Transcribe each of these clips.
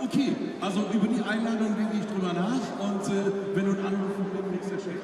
Okay, also über die Einladung denke ich drüber nach und wenn du einen Anruf von dem nächsten Check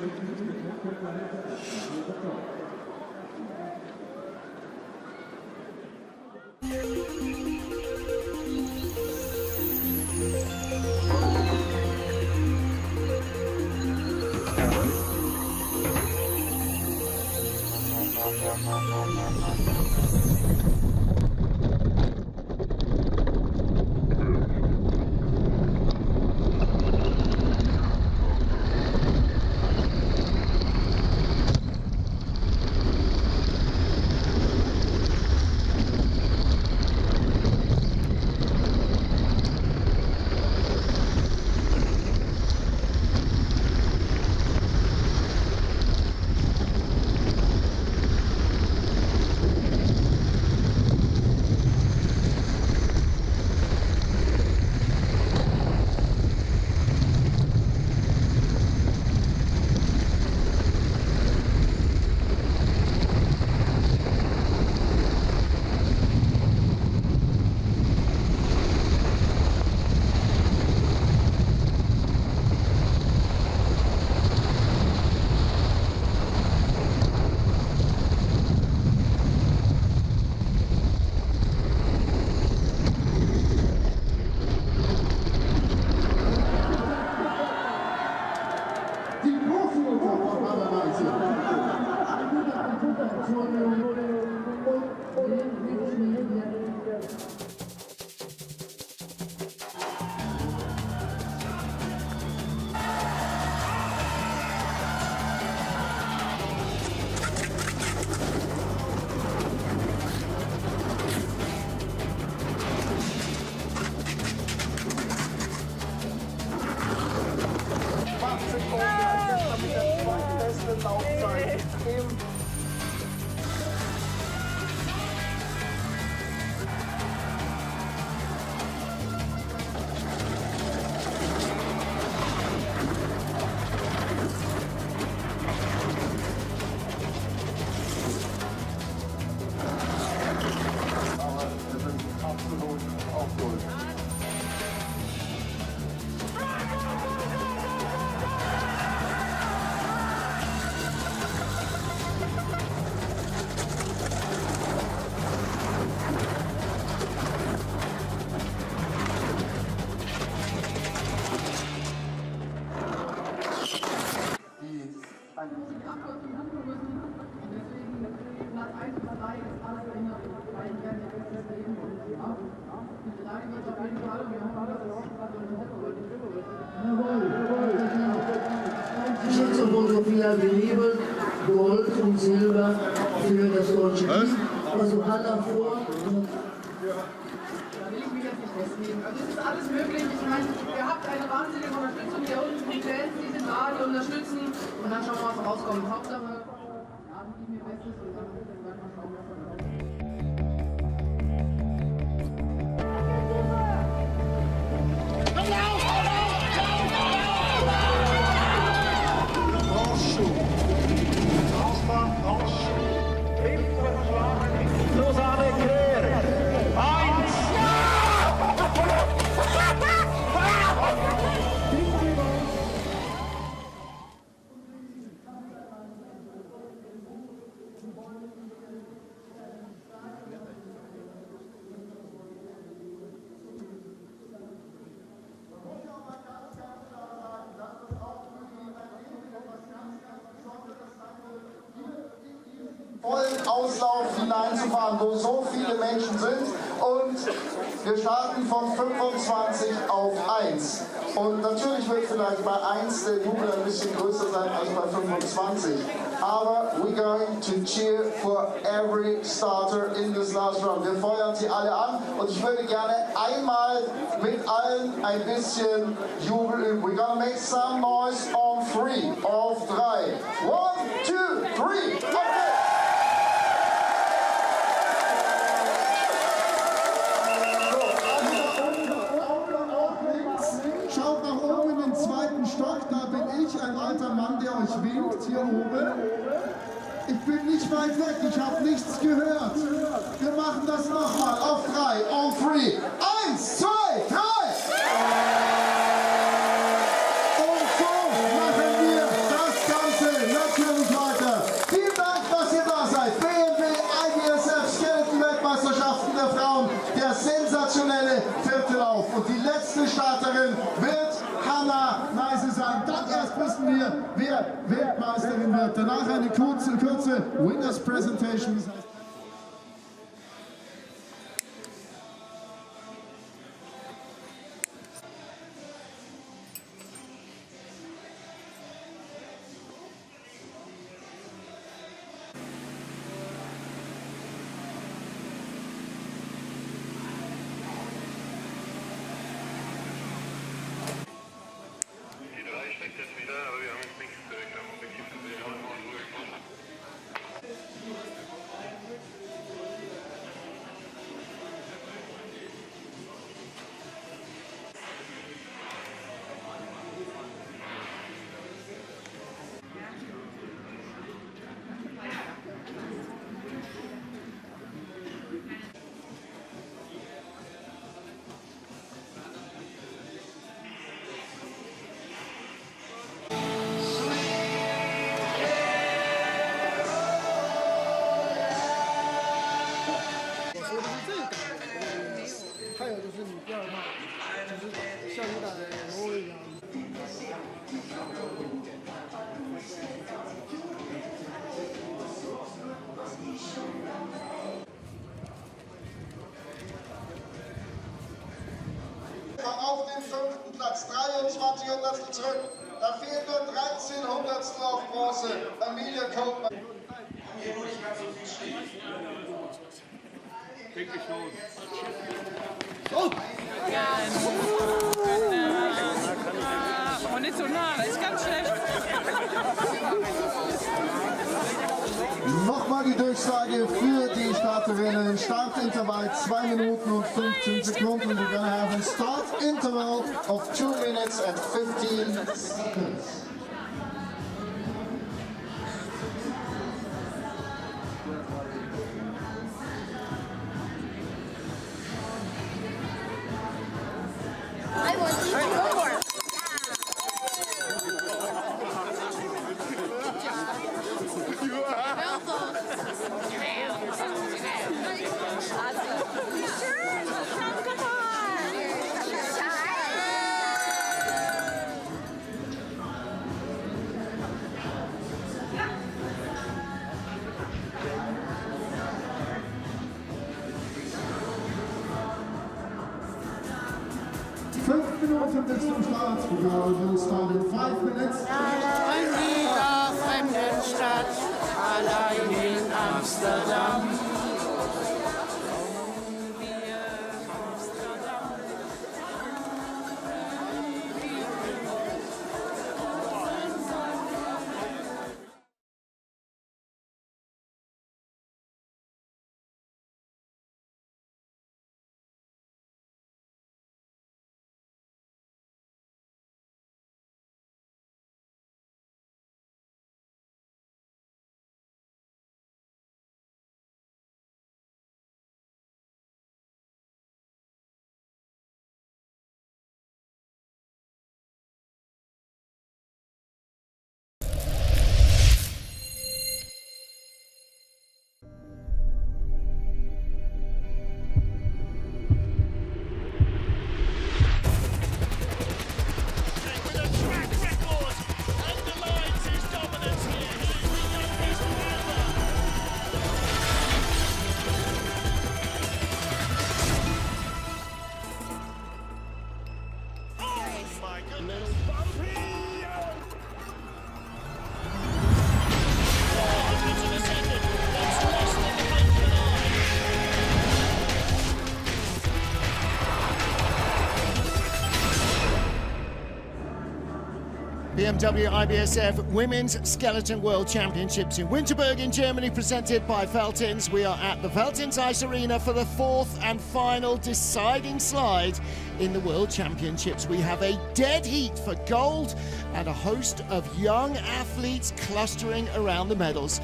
Schützenfotografie geliefert, Gold und Silber für das deutsche Team. Also Hand ab vor. Da will ich mich jetzt nicht festlegen. Also es ist alles möglich. Ich meine, ihr habt eine wahnsinnige Unterstützung hier unten. Die Fans, die sind da, die unterstützen. Und dann schauen wir, was rauskommt. Hauptsache, ja, ich mir Bestes und dann mal schauen, was da rauskommt. vollen Auslauf hineinzufahren, wo so viele Menschen sind, und wir starten von 25 auf 1. Und natürlich wird vielleicht bei 1 der Jubel ein bisschen größer sein als bei 25. Aber we're going to cheer for every starter in this last round. Wir feuern sie alle an und ich würde gerne einmal mit allen ein bisschen Jubel üben. We're gonna make some noise on 3, auf 3. 1, 2, 3, okay! Schaut nach oben in den zweiten Stock, da bin ich, ein alter Mann, der euch winkt, hier oben. Ich bin nicht weit weg, ich habe nichts gehört. Wir machen das nochmal auf 3, on 3. 1, 2, 3! letzte Starterin wird Hanna Neise sein. Dann erst wissen wir, wer Weltmeisterin wird. Danach eine kurze Winners Presentation. Auf den 5. Platz, 23 Hundertstel zurück. Da fehlen nur 13 Hundertstel auf Bronze. Emilia Kohlmann. Hier nur nicht ganz so viel stehen. Denke ich schon. Oh! Ja, und nicht so nah, das ist ganz schlecht. Nochmal die Durchsage für die Starterinnen. Startintervall 2 Minuten und 15 Sekunden. We're gonna have a start interval Of 2 minutes and 15 seconds. I want you to go more. Minuten bis zum Start. We'll start in 5 minutes. Ein Lieder, Fremdenstadt, allein in Amsterdam. BMW IBSF Women's Skeleton World Championships in Winterberg in Germany, presented by Veltins. We are at the Veltins Ice Arena for the fourth and final deciding slide in the World Championships. We have a dead heat for gold and a host of young athletes clustering around the medals.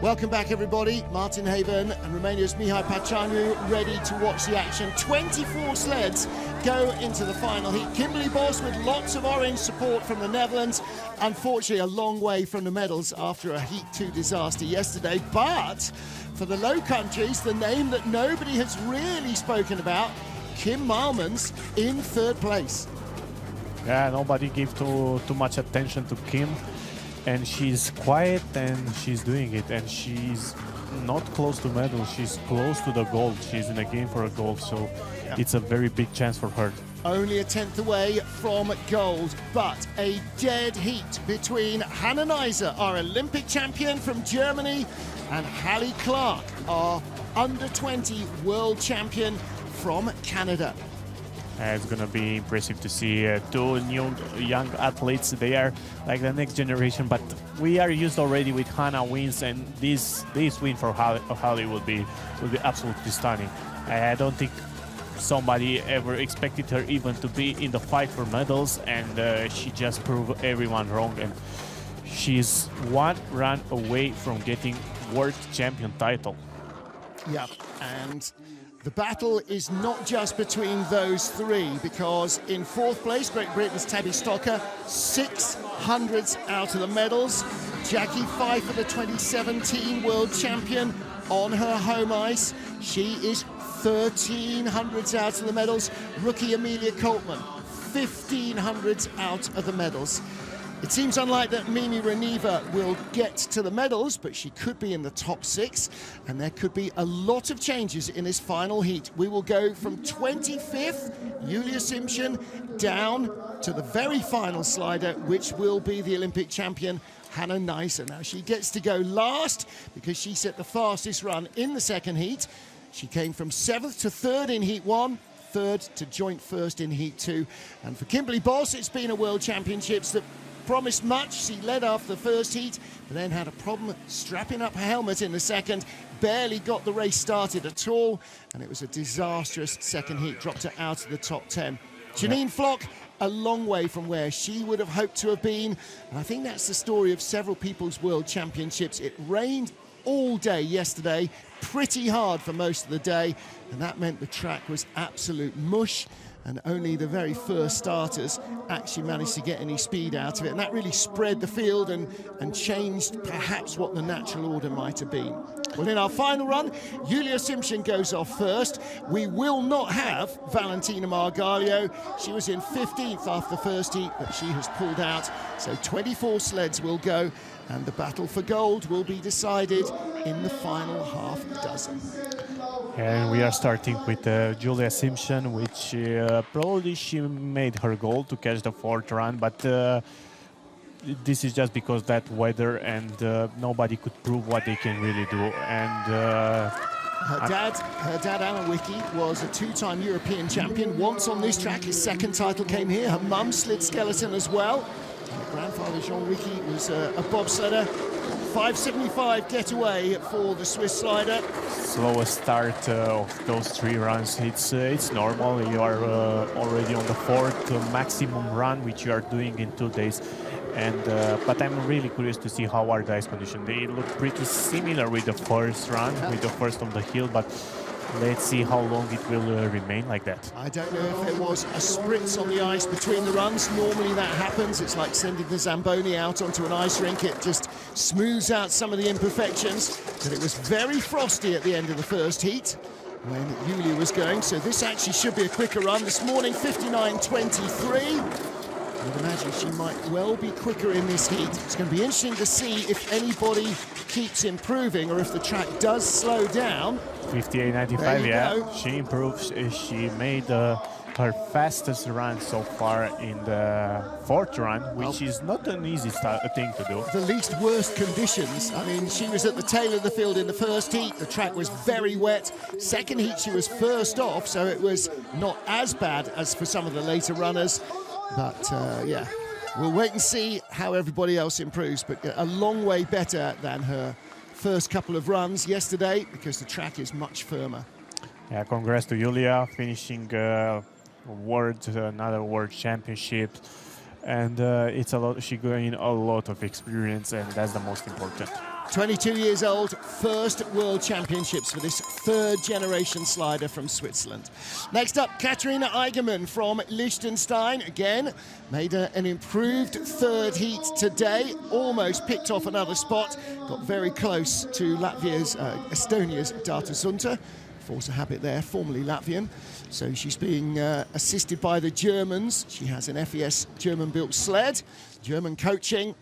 Welcome back, everybody. Martin Haven and Romania's Mihai Paceanu ready to watch the action. 24 sleds go into the final heat. Kimberly Boss with lots of orange support from the Netherlands. Unfortunately, a long way from the medals after a Heat 2 disaster yesterday. But for the Low Countries, the name that nobody has really spoken about Kim Malmans in third place. Yeah, nobody gave too much attention to Kim, and she's quiet and she's doing it, and she's not close to medal, she's close to the gold. She's in a game for a gold, so it's a very big chance for her. Only a 10th away from gold, but a dead heat between Hannah Neiser, our Olympic champion from Germany, and Hallie Clark, our under-20 world champion from Canada. It's going to be impressive to see two young athletes. They are like the next generation, but we are used already with Hannah wins, and this win for Hallie will be absolutely stunning. I don't think somebody ever expected her even to be in the fight for medals, and she just proved everyone wrong, and she's one run away from getting world champion title. Yeah, and the battle is not just between those three, because in fourth place, Great Britain's Tabby Stocker, 600s out of the medals. Jackie Pfeiffer, the 2017 world champion, on her home ice. She is 1300s out of the medals. Rookie Amelia Coltman, 1500s out of the medals. It seems unlikely that Mimi Reneva will get to the medals, but she could be in the top 6, and there could be a lot of changes in this final heat. We will go from 25th, Julia Simpson, down to the very final slider, which will be the Olympic champion, Hannah Neiser. Now, she gets to go last because she set the fastest run in the second heat. She came from 7th to 3rd in Heat 1, 3rd to joint 1st in Heat 2. And for Kimberly Boss, it's been a World Championships that promised much. She led after the first heat, but then had a problem strapping up her helmet in the second. Barely got the race started at all, and it was a disastrous second heat. Dropped her out of the top 10. Janine Flock, a long way from where she would have hoped to have been. And I think that's the story of several people's World Championships. It rained all day yesterday, pretty hard for most of the day, and that meant the track was absolute mush, and only the very first starters actually managed to get any speed out of it, and that really spread the field and changed perhaps what the natural order might have been. Well, in our final run, Julia Simpson goes off first. We will not have Valentina Margalio. She was in 15th after the first heat, but she has pulled out, so 24 sleds will go, and the battle for gold will be decided in the final half dozen. And we are starting with Julia Simpson, which probably she made her goal to catch the 4th run, but this is just because that weather, and nobody could prove what they can really do. And her dad Alan Wicki was a 2-time European champion, once on this track. His second title came here. Her mum slid skeleton as well. And her grandfather Jean Wicki was a bobsledder. 5:75 getaway for the Swiss slider. Slowest start of those 3 runs. It's normal. You are already on the 4th maximum run, which you are doing in 2 days. And but I'm really curious to see how are the ice conditions. They look pretty similar with the first run, with the first on the hill, but let's see how long it will remain like that. I don't know if there was a spritz on the ice between the runs. Normally that happens. It's like sending the Zamboni out onto an ice rink. It just smooths out some of the imperfections. But it was very frosty at the end of the first heat when Julia was going. So this actually should be a quicker run. This morning, 59.23. I would imagine she might well be quicker in this heat. It's going to be interesting to see if anybody keeps improving or if the track does slow down. 58.95, yeah. She improves. She made her fastest run so far in the 4th run, which is not an easy thing to do. The least worst conditions. I mean, she was at the tail of the field in the first heat. The track was very wet. Second heat, she was first off, so it was not as bad as for some of the later runners. But yeah, we'll wait and see how everybody else improves, but a long way better than her first couple of runs yesterday, because the track is much firmer. Yeah, congrats to Julia, finishing another world championship, and it's a lot. She gained a lot of experience, and that's the most important. 22 years old, first World Championships for this 3rd generation slider from Switzerland. Next up, Katharina Eigerman from Liechtenstein. Again, made an improved 3rd heat today, almost picked off another spot, got very close to Estonia's Data Sunter. force a habit there, formerly Latvian. So she's being assisted by the Germans. She has an FES German-built sled, German coaching.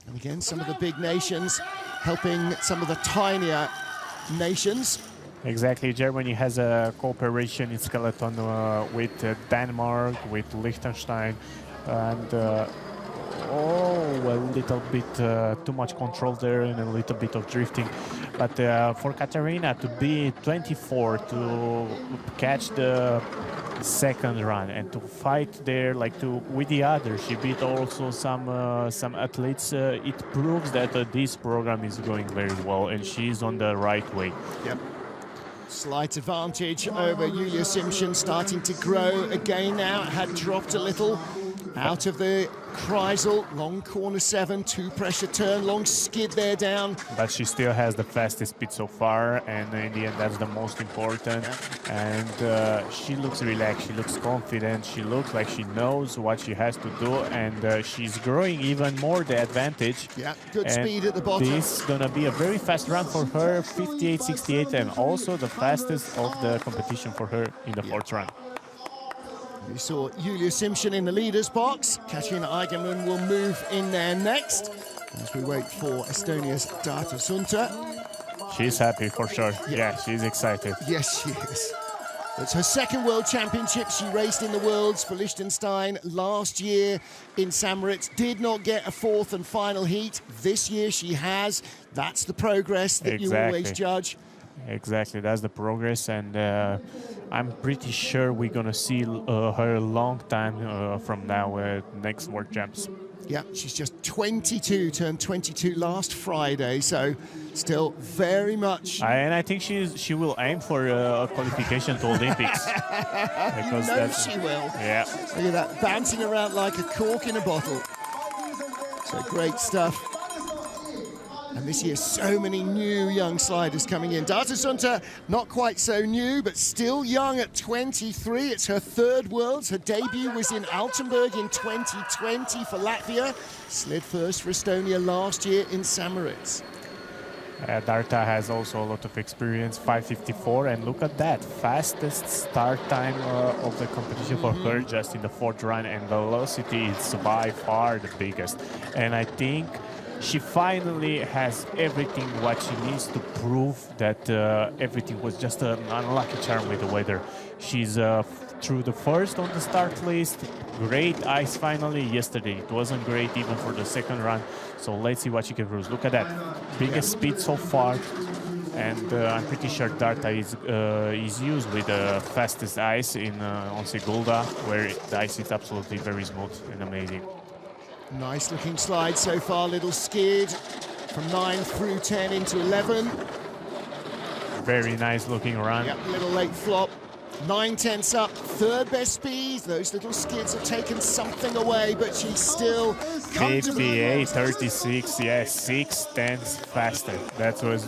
And again, some of the big nations helping some of the tinier nations. Exactly, Germany has a cooperation in skeleton with Denmark, with Liechtenstein, and a little bit too much control there and a little bit of drifting. But for Katarina to be 24, to catch the second run and to fight there with the others, she beat also some athletes. It proves that this program is going very well and she's on the right way. Yep. Slight advantage over Julia Simpson, starting to grow again now. It had dropped a little out of the Kreisel. Long corner 7, 2 pressure turn, long skid there down. But she still has the fastest speed so far, and in the end that's the most important. Yeah. And she looks relaxed, she looks confident, she looks like she knows what she has to do, and she's growing even more the advantage. Yeah, good speed at the bottom. This is gonna be a very fast run for her, 58.68, and also the fastest of the competition for her in the fourth run. We saw Julia Simpson in the leaders box. Katarina Eigenmann will move in there next as we wait for Estonia's Data Sunta. She's happy for sure. Yeah, she's excited. Yes, she is. It's her second World Championship. She raced in the Worlds for Liechtenstein last year in St. Moritz. Did not get a fourth and final heat. This year she has. That's the progress that you always judge. Exactly, that's the progress, and I'm pretty sure we're gonna see her a long time from now, next World Champs. Yeah, she's just 22, turned 22 last Friday, so still very much. And I think she will aim for a qualification to Olympics. Because you know she will. Yeah. Look at that, bouncing around like a cork in a bottle. So great stuff. And this year, so many new young sliders coming in. Data Sunta, not quite so new, but still young at 23. It's her third Worlds. Her debut was in Altenburg in 2020 for Latvia. Slid first for Estonia last year in St. Moritz. Darta has also a lot of experience, 5:54, and look at that, fastest start time of the competition for her just in the fourth run, and velocity is by far the biggest. And I think she finally has everything what she needs to prove that everything was just an unlucky charm with the weather. She's through the first on the start list. Great ice finally. Yesterday it wasn't great even for the second run. So let's see what she can prove. Look at that. Biggest speed so far. And I'm pretty sure Darta is used with the fastest ice on Sigulda, where the ice is absolutely very smooth and amazing. Nice looking slide so far, little skid from 9 through 10 into 11. Very nice looking run. Yep, little late flop. 9/10 up, third best speed. Those little skids have taken something away, but she's still 58.36, yes, 6/10 faster. That was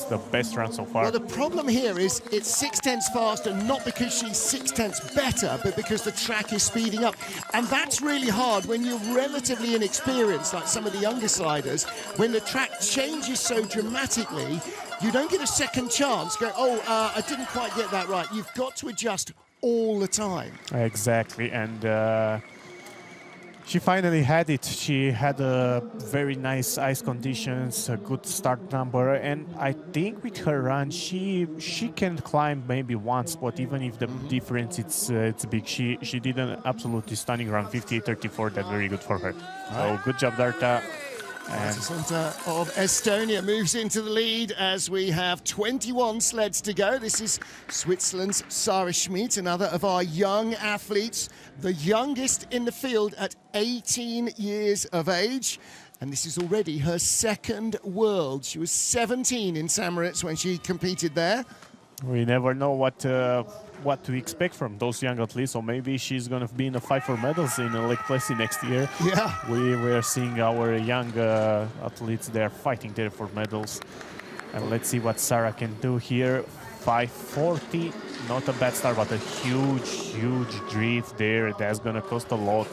the best run so far. Well, the problem here is it's 6/10 faster, not because she's 6/10 better, but because the track is speeding up. And that's really hard when you're relatively inexperienced, like some of the younger sliders. When the track changes so dramatically, you don't get a second chance. Go, I didn't quite get that right. You've got to adjust all the time. Exactly, and she finally had it. She had a very nice ice conditions, a good start number, and I think with her run, she can climb maybe one spot, even if the difference it's big. She did an absolutely stunning run, 58.34. That's very good for her. So good job, Darta. And Sunta of Estonia moves into the lead as we have 21 sleds to go. This is Switzerland's Sarah Schmid, another of our young athletes, the youngest in the field at 18 years of age. And this is already her second World. She was 17 in St. Moritz when she competed there. We never know what to expect from those young athletes, so maybe she's going to be in a fight for medals in Lake Plessy next year. Yeah. We are seeing our young athletes, they are fighting there for medals. And let's see what Sarah can do here. 5:40, not a bad start, but a huge drift there. That's going to cost a lot.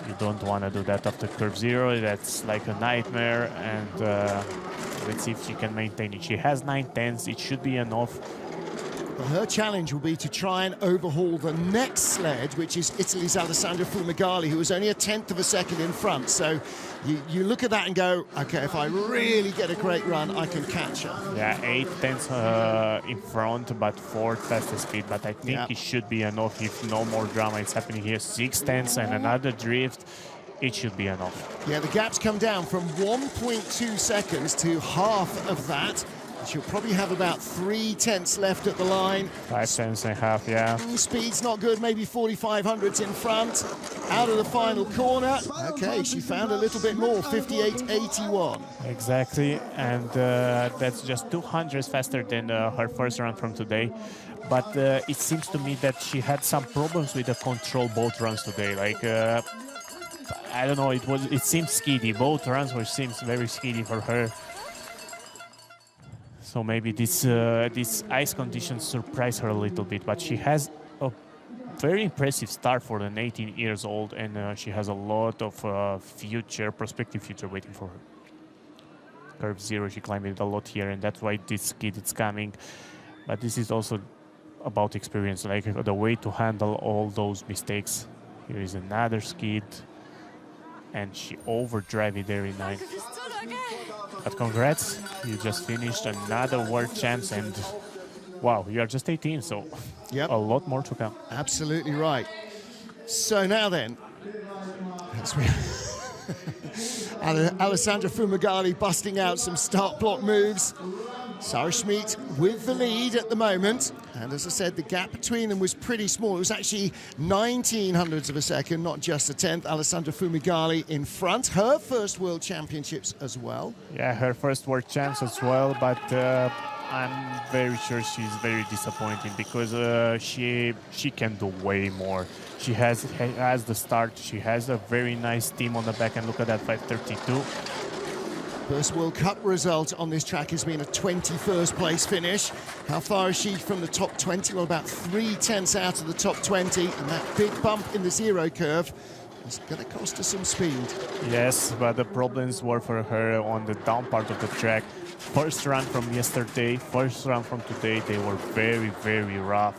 You don't want to do that after curve 0. That's like a nightmare. And Let's see if she can maintain it. She has 9/10. It should be enough. Well, her challenge will be to try and overhaul the next sled, which is Italy's Alessandra Fumagalli, who was only a 1/10 of a second in front. So you look at that and go, okay, if I really get a great run, I can catch her. Yeah, 8/10 in front, but 4th fastest speed. But I think it should be enough if no more drama is happening here. 6/10 and another drift. It should be enough. Yeah, the gap's come down from 1.2 seconds to half of that. She'll probably have about 3/10 left at the line. 5/10 and a half, yeah. Speed's not good, maybe 4,500s in front. Out of the final corner. Okay, she found a little bit more, 58.81. Exactly, and that's just 200 faster than her first run from today. But it seems to me that she had some problems with the control both runs today. Like, I don't know, it seems skiddy. Both runs seems very skiddy for her. So maybe this ice conditions surprise her a little bit, but she has a very impressive start for an 18 years old, and she has a lot of prospective future waiting for her. Curve 0, she climbed it a lot here, and that's why this skid is coming. But this is also about experience, like the way to handle all those mistakes. Here is another skid, and she overdrive it very nice. But congrats, you just finished another World Champs, and wow, you are just 18, so a lot more to come. Absolutely right. So now then, Alessandra Fumagalli busting out some start block moves. Sarah Schmidt with the lead at the moment. And as I said, the gap between them was pretty small. It was actually 1900ths of a second, not just a 10th. Alessandra Fumagalli in front. Her first World Championships as well. Yeah, her first World Champs as well, but I'm very sure she's very disappointing because she can do way more. She has the start. She has a very nice team on the back, and look at that, 5:32. First World Cup result on this track has been a 21st place finish. How far is she from the top 20? Well, about 3/10 out of the top 20, and that big bump in the zero curve is going to cost her some speed. Yes, but the problems were for her on the down part of the track. First run from yesterday, first run from today, they were very, very rough.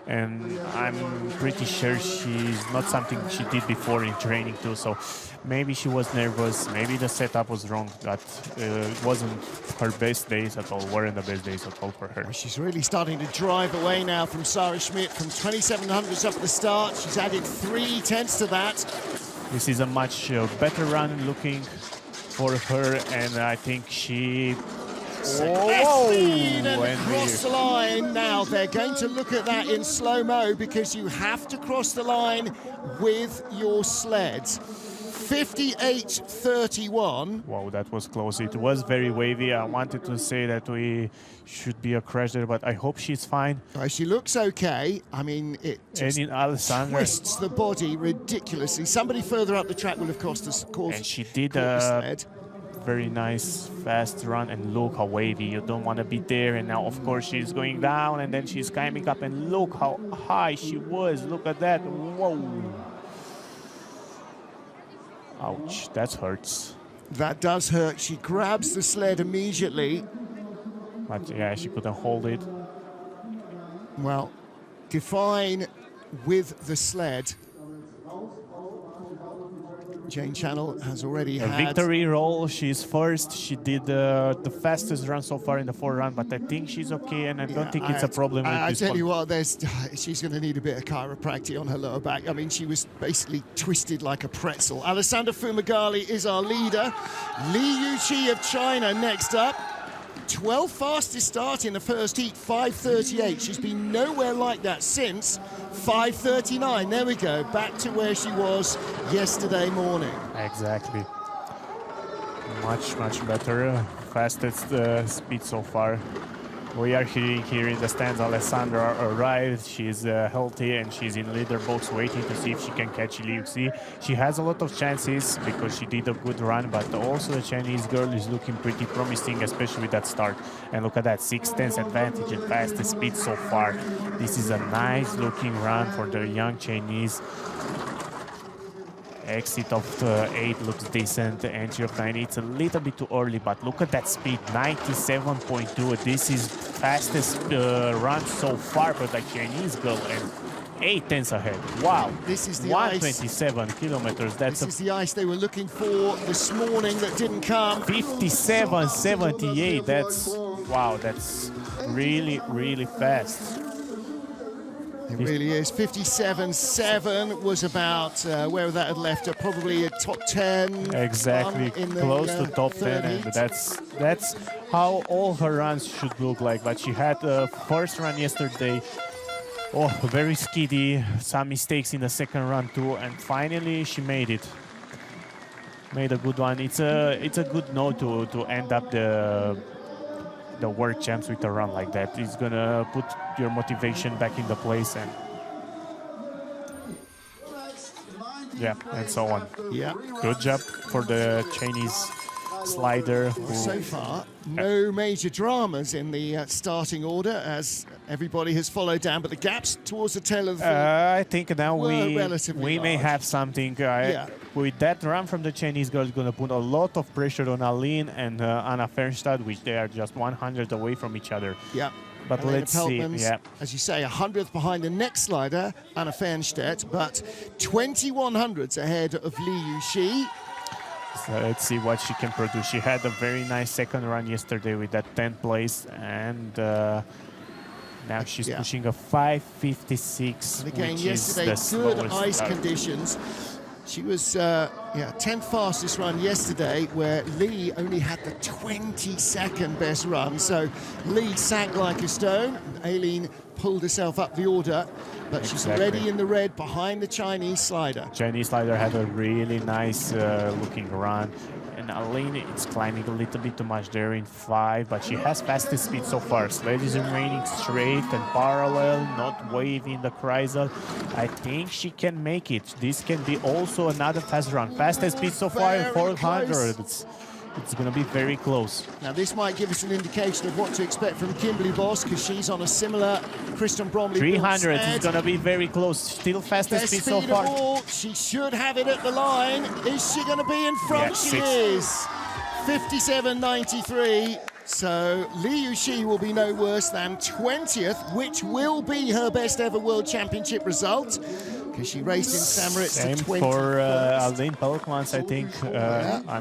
And I'm pretty sure she's not something she did before in training too, so maybe she was nervous, maybe the setup was wrong, but it wasn't her best days at all, weren't the best days at all for her. She's really starting to drive away now from Sarah Schmidt, from 2700s up at the start. She's added 3/10 to that. This is a much better run looking for her, and I think she... And across the line. Now they're going to look at that in slow-mo because you have to cross the line with your sleds. 58.31. Wow, that was close. It was very wavy. I wanted to say that we should be a crash there, but I hope she's fine. She looks okay. I mean, it just twists the body ridiculously. Somebody further up the track will have cost us. And she did very nice fast run, and look how wavy. You don't want to be there, and now of course she's going down and then she's climbing up, and look how high she was. Look at that. Whoa. Ouch, that hurts. That does hurt. She grabs the sled immediately, but yeah, she couldn't hold it. Well, Define with the sled. Jane Channel has already had a victory roll. She's first. She did the fastest run so far in the 4 run, but I think she's okay, and I don't think it's a problem. I tell you what, she's going to need a bit of chiropractic on her lower back. I mean, she was basically twisted like a pretzel. Alessandra Fumagalli is our leader. Li Yuqi of China next up. 12th fastest start in the first heat, 5:38. She's been nowhere like that since 5:39. There we go, back to where she was yesterday morning. Exactly. Much better. Fastest speed so far. We are hearing here in the stands Alessandra arrived. She's healthy and she's in leader box waiting to see if she can catch Li Yuqi. She has a lot of chances because she did a good run, but also the Chinese girl is looking pretty promising, especially with that start. And look at that, 6/10 advantage and fastest speed so far. This is a nice looking run for the young Chinese. Exit of 8 looks decent. Entry of 9, it's a little bit too early, but look at that speed, 97.2. This is fastest run so far for the Chinese girl, and 8 tenths ahead. Wow. This is the 127 kilometers. That's this is the ice they were looking for this morning that didn't come. 57.78. That's wow. That's really, really fast. It really is. 57.7 was about where that had left her, probably a top 10. Exactly, close to top 10, and that's how all her runs should look like. But she had a first run yesterday. Oh, very skiddy, some mistakes in the second run too, and finally she made it. Made a good one. It's a good note to end up the world champs with a run like that. It's gonna put your motivation back in the place, and yeah, and so on. Yeah. Good job for the Chinese slider. So far, no major dramas in the starting order as everybody has followed down, but the gaps towards the tail of the I think now we may large. have something. With that run from the Chinese girls, going to put a lot of pressure on Aline and Anna Fernstad, which they are just 100 away from each other. Yeah. But Elena let's see. Yeah. As you say, 100th behind the next slider, Anna Fernstedt, but 2100s ahead of Li Yuxi. So let's see what she can produce. She had a very nice second run yesterday with that 10th place, and now she's pushing a 5:56. And again, which yesterday, is the good slowest ice start. conditions. She was 10th fastest run yesterday, where Lee only had the 22nd best run. So Lee sank like a stone. Aileen pulled herself up the order, but she's already in the red behind the Chinese slider. Chinese slider had a really nice looking run. And Aline is climbing a little bit too much there in 5, but she has fastest speed so far. Sled is remaining straight and parallel, not waving the Kreisel. I think she can make it. This can be also another fast run. Fastest speed so far in 400. It's going to be very close. Now this might give us an indication of what to expect from Kimberly Boss, because she's on a similar Kristen Bromley 300 is going to be very close. Still fastest speed so far. Of all. She should have it at the line. Is she going to be in front? Yeah, she is. 57.93. So Li Yuxi will be no worse than 20th, which will be her best ever World Championship result, because she raced in Samoritz. Same for Aline Pelkmans, I think.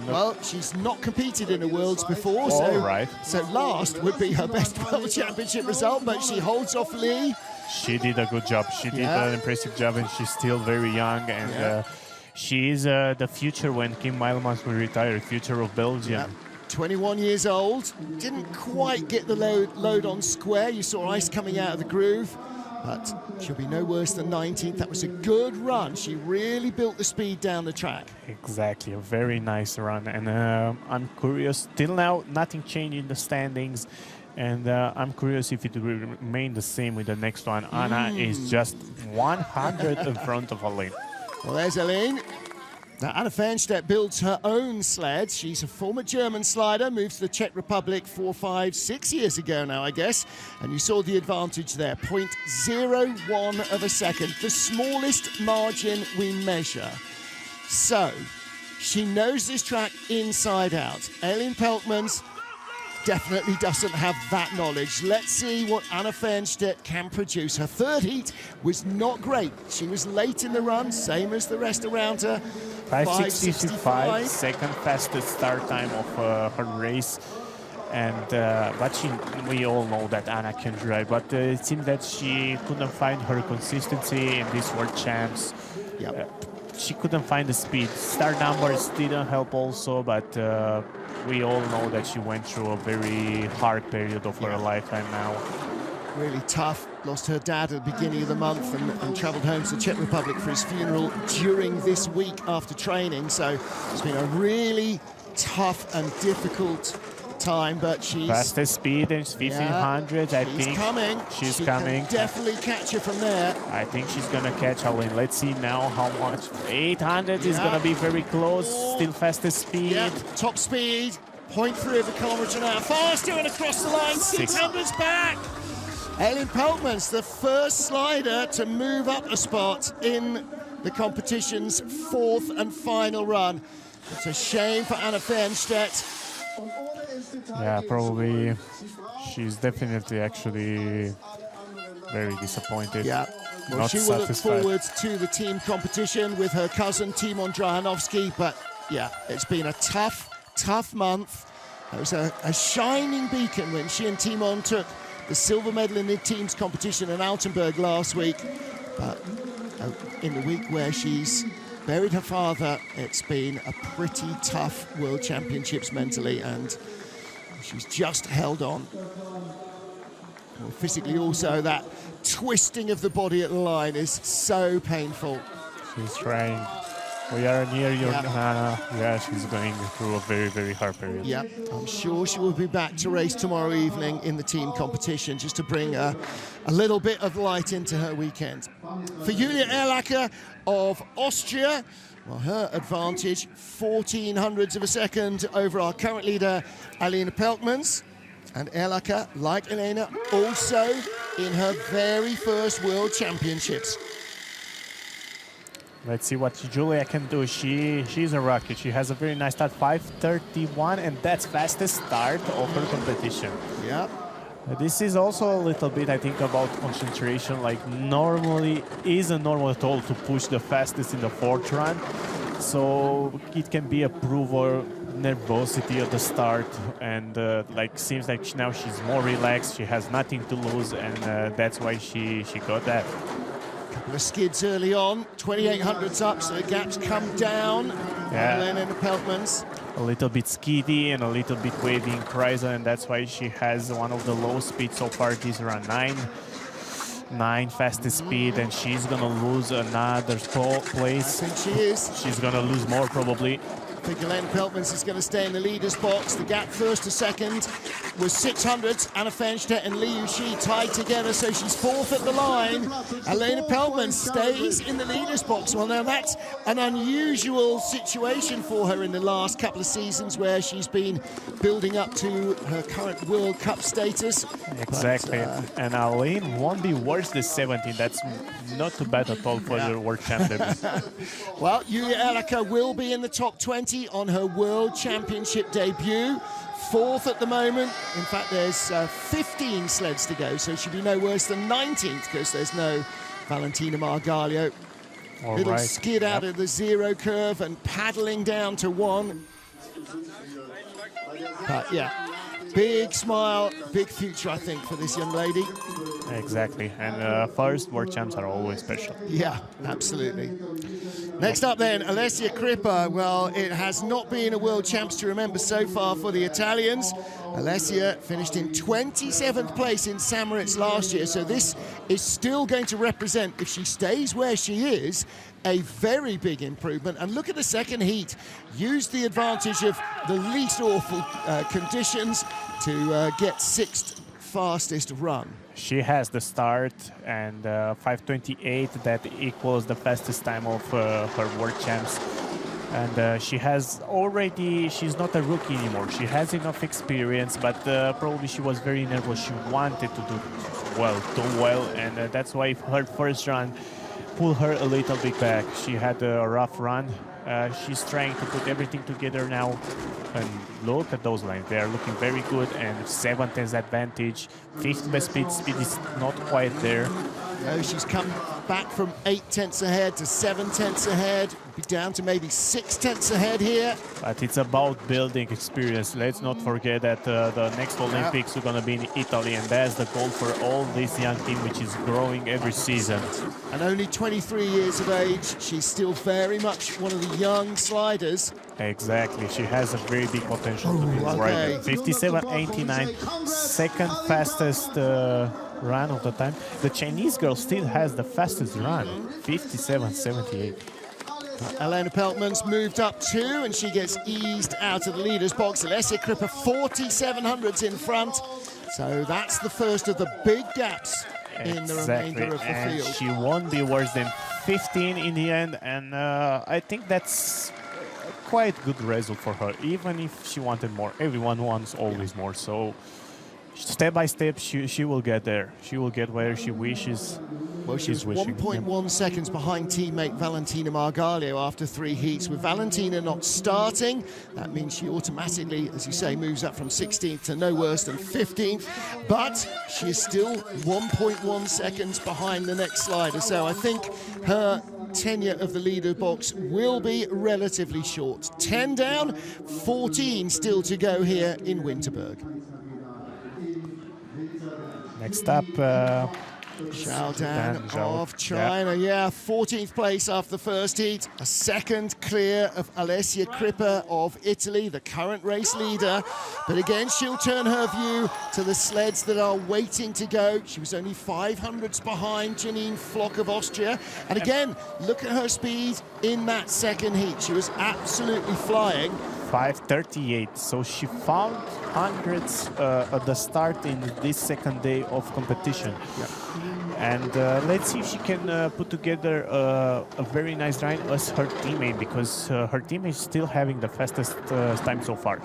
Well, she's not competed in the Worlds before, so last would be her best World Championship result, but she holds off Lee. She did a good job. She did an impressive job, and she's still very young. And she is the future when Kim Meilmans will retire, future of Belgium. 21 years old, didn't quite get the load on square. You saw ice coming out of the groove, but she'll be no worse than 19th. That was a good run. She really built the speed down the track. Exactly, a very nice run. And I'm curious, till now, nothing changed in the standings. And I'm curious if it will remain the same with the next one. Anna is just 100 in front of Aline. Well, there's Aline. Now, Anna Fernstedt builds her own sled. She's a former German slider, moved to the Czech Republic 4, 5, 6 years ago now, I guess. And you saw the advantage there, 0.01 of a second, the smallest margin we measure. So, she knows this track inside out. Aileen Pelkmans definitely doesn't have that knowledge. Let's see what Anna Fernstedt can produce. Her third heat was not great. She was late in the run, same as the rest around her. 5:65, second fastest start time of her race. And but we all know that Anna can drive, but it seemed that she couldn't find her consistency in these World Champs. She couldn't find the speed. Start numbers didn't help also, but we all know that she went through a very hard period of her lifetime now. Really tough. Lost her dad at the beginning of the month and travelled home to the Czech Republic for his funeral during this week after training. So it's been a really tough and difficult time, but she's... Fastest speed is 1500, I think. Coming. She's coming. Can definitely catch her from there. I think she's going to catch Aline. Let's see now how much. 800 is going to be very close. Still fastest speed. Top speed. 0.3 of a kilometre an hour. Faster and across the line. 600's back. Aileen Pelkmans, the first slider to move up a spot in the competition's fourth and final run. It's a shame for Anna Fernstedt. Yeah, probably she's definitely actually very disappointed. Yeah, well, not she will satisfied. look forward to the team competition with her cousin Timon Drahanovski, but yeah, it's been a tough month. It was a shining beacon when she and Timon took the silver medal in the teams competition in Altenburg last week, but in the week where she's buried her father, it's been a pretty tough World Championships mentally, and she's just held on. Well, physically also, that twisting of the body at the line is so painful. She's trying. We are near your Hannah. Yeah, she's going through a very, very hard period. Yeah, I'm sure she will be back to race tomorrow evening in the team competition, just to bring a little bit of light into her weekend. For Julia Erlacher of Austria, well, her advantage, 1400ths of a second over our current leader, Alina Peltmans. And Erlacher, like Elena, also in her very first World Championships. Let's see what Julia can do. She's a rocket. She has a very nice start, 5:31, and that's fastest start of her competition. Yeah. This is also a little bit, I think, about concentration. Like, normally isn't normal at all to push the fastest in the fourth run. So it can be a proof of nervosity at the start, and like seems like now she's more relaxed. She has nothing to lose, and that's why she got that. Couple of skids early on, 2800ths up, so the gaps come down. Yeah. Elena Peltmans. A little bit skiddy and a little bit wavy in Kreisel, and that's why she has one of the low speeds so far this run, 9 fastest speed, and she's gonna lose another place. I think she is. She's gonna lose more probably. I think Elena Peltmans is going to stay in the leader's box. The gap first to second was 600. Anna Fernstedt and Liu Shi tied together, so she's fourth at the line. Elena Peltmans stays in the leader's box. Well, now that's an unusual situation for her in the last couple of seasons, where she's been building up to her current World Cup status. Exactly. But, and Aline won't be worse than 17. That's not too bad at all for the World Champions. Well, Julia Erlacher will be in the top 20 on her World Championship debut. Fourth at the moment. In fact, there's 15 sleds to go, so she'll be no worse than 19th, because there's no Valentina Margalio. Little skid out of the zero curve and paddling down to 1. But yeah, big smile, big future, I think, for this young lady. Exactly, and first World Champs are always special. Yeah, absolutely. Next up then, Alessia Crippa. Well, it has not been a World Champs to remember so far for the Italians. Alessia finished in 27th place in St. Moritz last year, so this is still going to represent, if she stays where she is, a very big improvement. And look at the second heat. Used the advantage of the least awful conditions to get 6th fastest run. She has the start, and 5:28, that equals the fastest time of her World Champs. And she has already, she's not a rookie anymore. She has enough experience, but probably she was very nervous. She wanted to do well, and that's why her first run pulled her a little bit back. She had a rough run. She's trying to put everything together now, and look at those lines. They are looking very good, and 7/10 advantage. 5th best speed is not quite there. No, she's come back from 8/10 ahead to 7/10 ahead. Be down to maybe 6/10 ahead here. But it's about building experience. Let's not forget that the next Olympics are going to be in Italy, and that's the goal for all this young team, which is growing every season. And only 23 years of age, she's still very much one of the young sliders. Exactly, she has a very big potential to be rider. 57.89, second fastest run of the time. The Chinese girl still has the fastest run, 57.78. Elena Peltmans moved up 2, and she gets eased out of the leader's box. Alessia Crippa 4700ths in front. So that's the first of the big gaps in the remainder of the field. She won't be worse than 15 in the end, and I think that's quite good result for her, even if she wanted more. Everyone wants always more, so step by step, she will get there. She will get where she wishes. Well, she's 1.1 seconds behind teammate Valentina Margalio after 3 heats. With Valentina not starting, that means she automatically, as you say, moves up from 16th to no worse than 15th. But she is still 1.1 seconds behind the next slider. So I think her tenure of the leader box will be relatively short. 10 down, 14 still to go here in Winterberg. Next up, Zhao Dan of China, yeah, 14th place after the first heat. A second clear of Alessia Crippa of Italy, the current race leader. But again, she'll turn her view to the sleds that are waiting to go. She was only 500ths behind Janine Flock of Austria. And again, look at her speed in that second heat. She was absolutely flying. 5:38, so she found hundreds at the start in this second day of competition. Yeah. And let's see if she can put together a very nice ride as her teammate, because her team is still having the fastest time so far.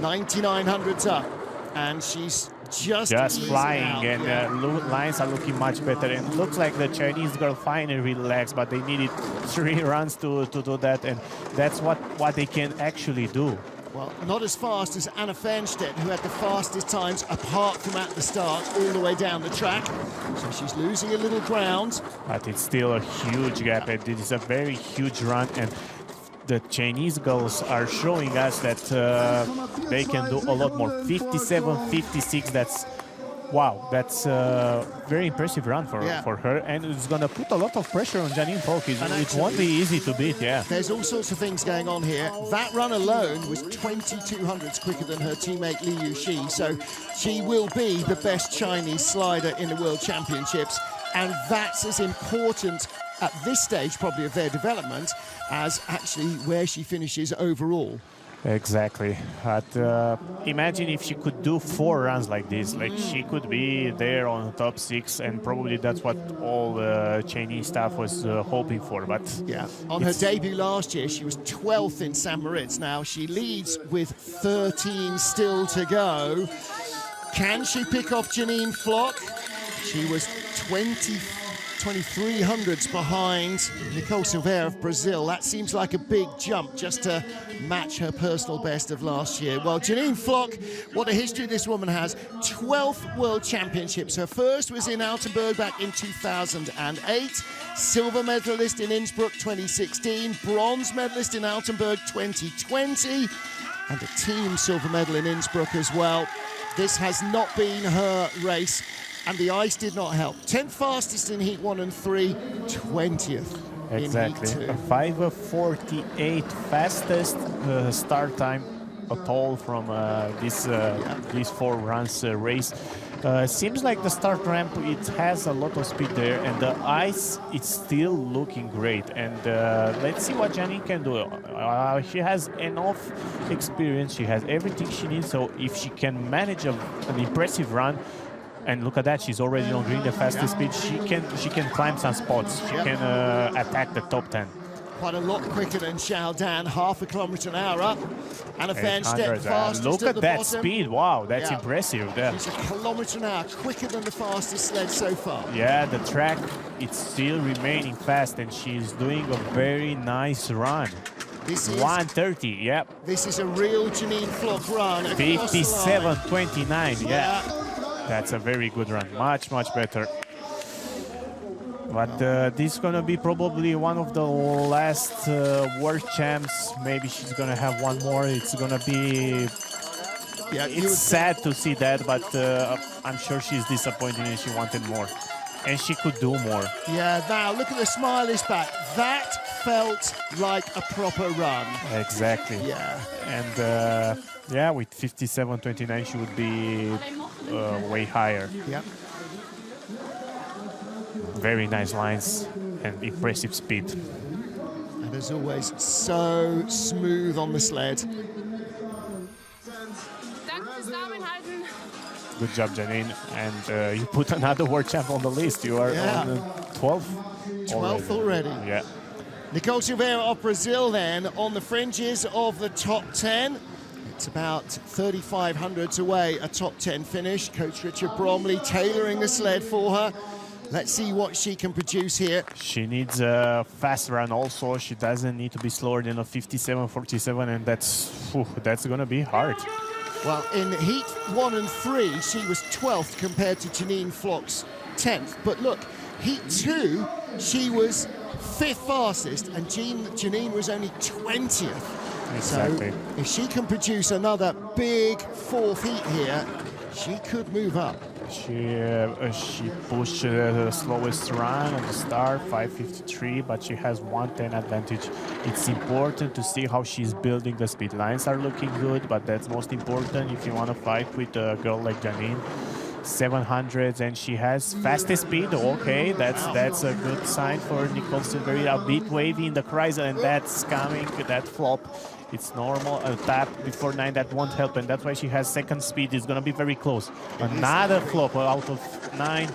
9,900s up, and she's just flying out. and lines are looking much better, and it looks like the Chinese girl finally relaxed, but they needed 3 runs to do that, and that's what they can actually do. Well, not as fast as Anna Fernstedt, who had the fastest times apart from at the start all the way down the track. So she's losing a little ground. But it's still a huge gap, and it is a very huge run, and the Chinese girls are showing us that they can do a lot more. 57, 56, that's wow, that's a very impressive run for her, and it's going to put a lot of pressure on Janine Falk. It won't be easy to beat, yeah. There's all sorts of things going on here. That run alone was 2,200ths quicker than her teammate Li Yuxi, so she will be the best Chinese slider in the World Championships, and that's as important at this stage probably of their development as actually where she finishes overall. Exactly. But imagine if she could do 4 runs like this. Like, she could be there on the top 6, and probably that's what all the Chinese staff was hoping for. But yeah, on her debut last year, she was 12th in St. Moritz. Now she leads with 13 still to go. Can she pick off Janine Flock? She was 2,300ths behind Nicole Silveira of Brazil. That seems like a big jump just to match her personal best of last year. Well, Janine Flock, what a history this woman has. 12th World Championships. Her first was in Altenburg back in 2008. Silver medalist in Innsbruck 2016. Bronze medalist in Altenburg 2020. And a team silver medal in Innsbruck as well. This has not been her race, and the ice did not help. 10th fastest in Heat 1 and 3, 20th exactly. in Heat 2. A 5:48 fastest start time at all from these 4 runs race. Seems like the start ramp, it has a lot of speed there, and the ice, it's still looking great. And let's see what Janine can do. She has enough experience, she has everything she needs, so if she can manage an impressive run, and look at that, she's already on green, the fastest speed, she can climb some spots, she can attack the top 10. Quite a lot quicker than Zhao Dan, half a kilometre an hour up. Anna Fernstedt fastest look at the that bottom. speed, wow, that's impressive. Yeah. She's a kilometre an hour, quicker than the fastest sled so far. Yeah, the track, it's still remaining fast, and she's doing a very nice run. This is 1:30, yep. This is a real Janine Flock run. 57:29, yeah. That's a very good run, much better. But this is going to be probably one of the last World Champs. Maybe she's going to have one more. It's going to be... Yeah, it's sad to see that, but I'm sure she's disappointed and she wanted more. And she could do more. Yeah, now look at the smiley's back. That felt like a proper run. Exactly. Yeah. And yeah, with 57:29, she would be way higher. Yeah. Very nice lines and impressive speed. And as always, so smooth on the sled. Good job, Janine. And you put another world champ on the list. You are on 12th. 12th already. Yeah. Nicole Silveira of Brazil then on the fringes of the top 10. It's about 3,500 away, a top 10 finish. Coach Richard Bromley tailoring the sled for her. Let's see what she can produce here. She needs a fast run also. She doesn't need to be slower than a 57.47, and that's going to be hard. Well, in heat 1 and 3, she was 12th compared to Janine Flock's 10th. But look, heat 2, she was 5th fastest, and Janine was only 20th. Exactly. So if she can produce another big 4th heat here, she could move up. She pushed the slowest run at the start, 5:53, but she has 1:10 advantage. It's important to see how she's building the speed. Lines are looking good, but that's most important if you want to fight with a girl like Janine. 700s, and she has fastest speed. Okay, that's a good sign for Nicole Silveira. A bit wavy in the Chrysler, and that's coming, that flop. It's normal. A tap before 9, that won't help, and that's why she has second speed. It's going to be very close. Another flop out of 9.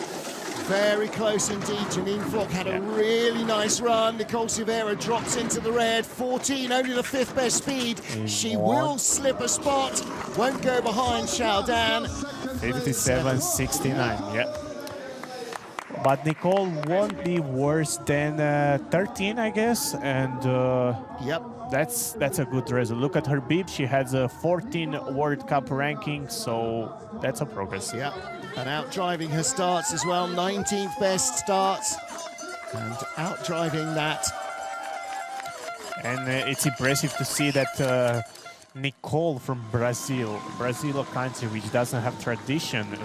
Very close indeed. Janine Flock had a really nice run. Nicole Silveira drops into the red. 14, only the 5th best speed. She will slip a spot. Won't go behind Xiaodan. 57.69, yeah. But Nicole won't be worse than 13, I guess, and yep, that's a good result. Look at her bib; she has a 14 World Cup ranking, so that's a progress. Yeah, and out-driving her starts as well, 19th best starts, and out-driving that. And it's impressive to see that Nicole from Brazil, a country which doesn't have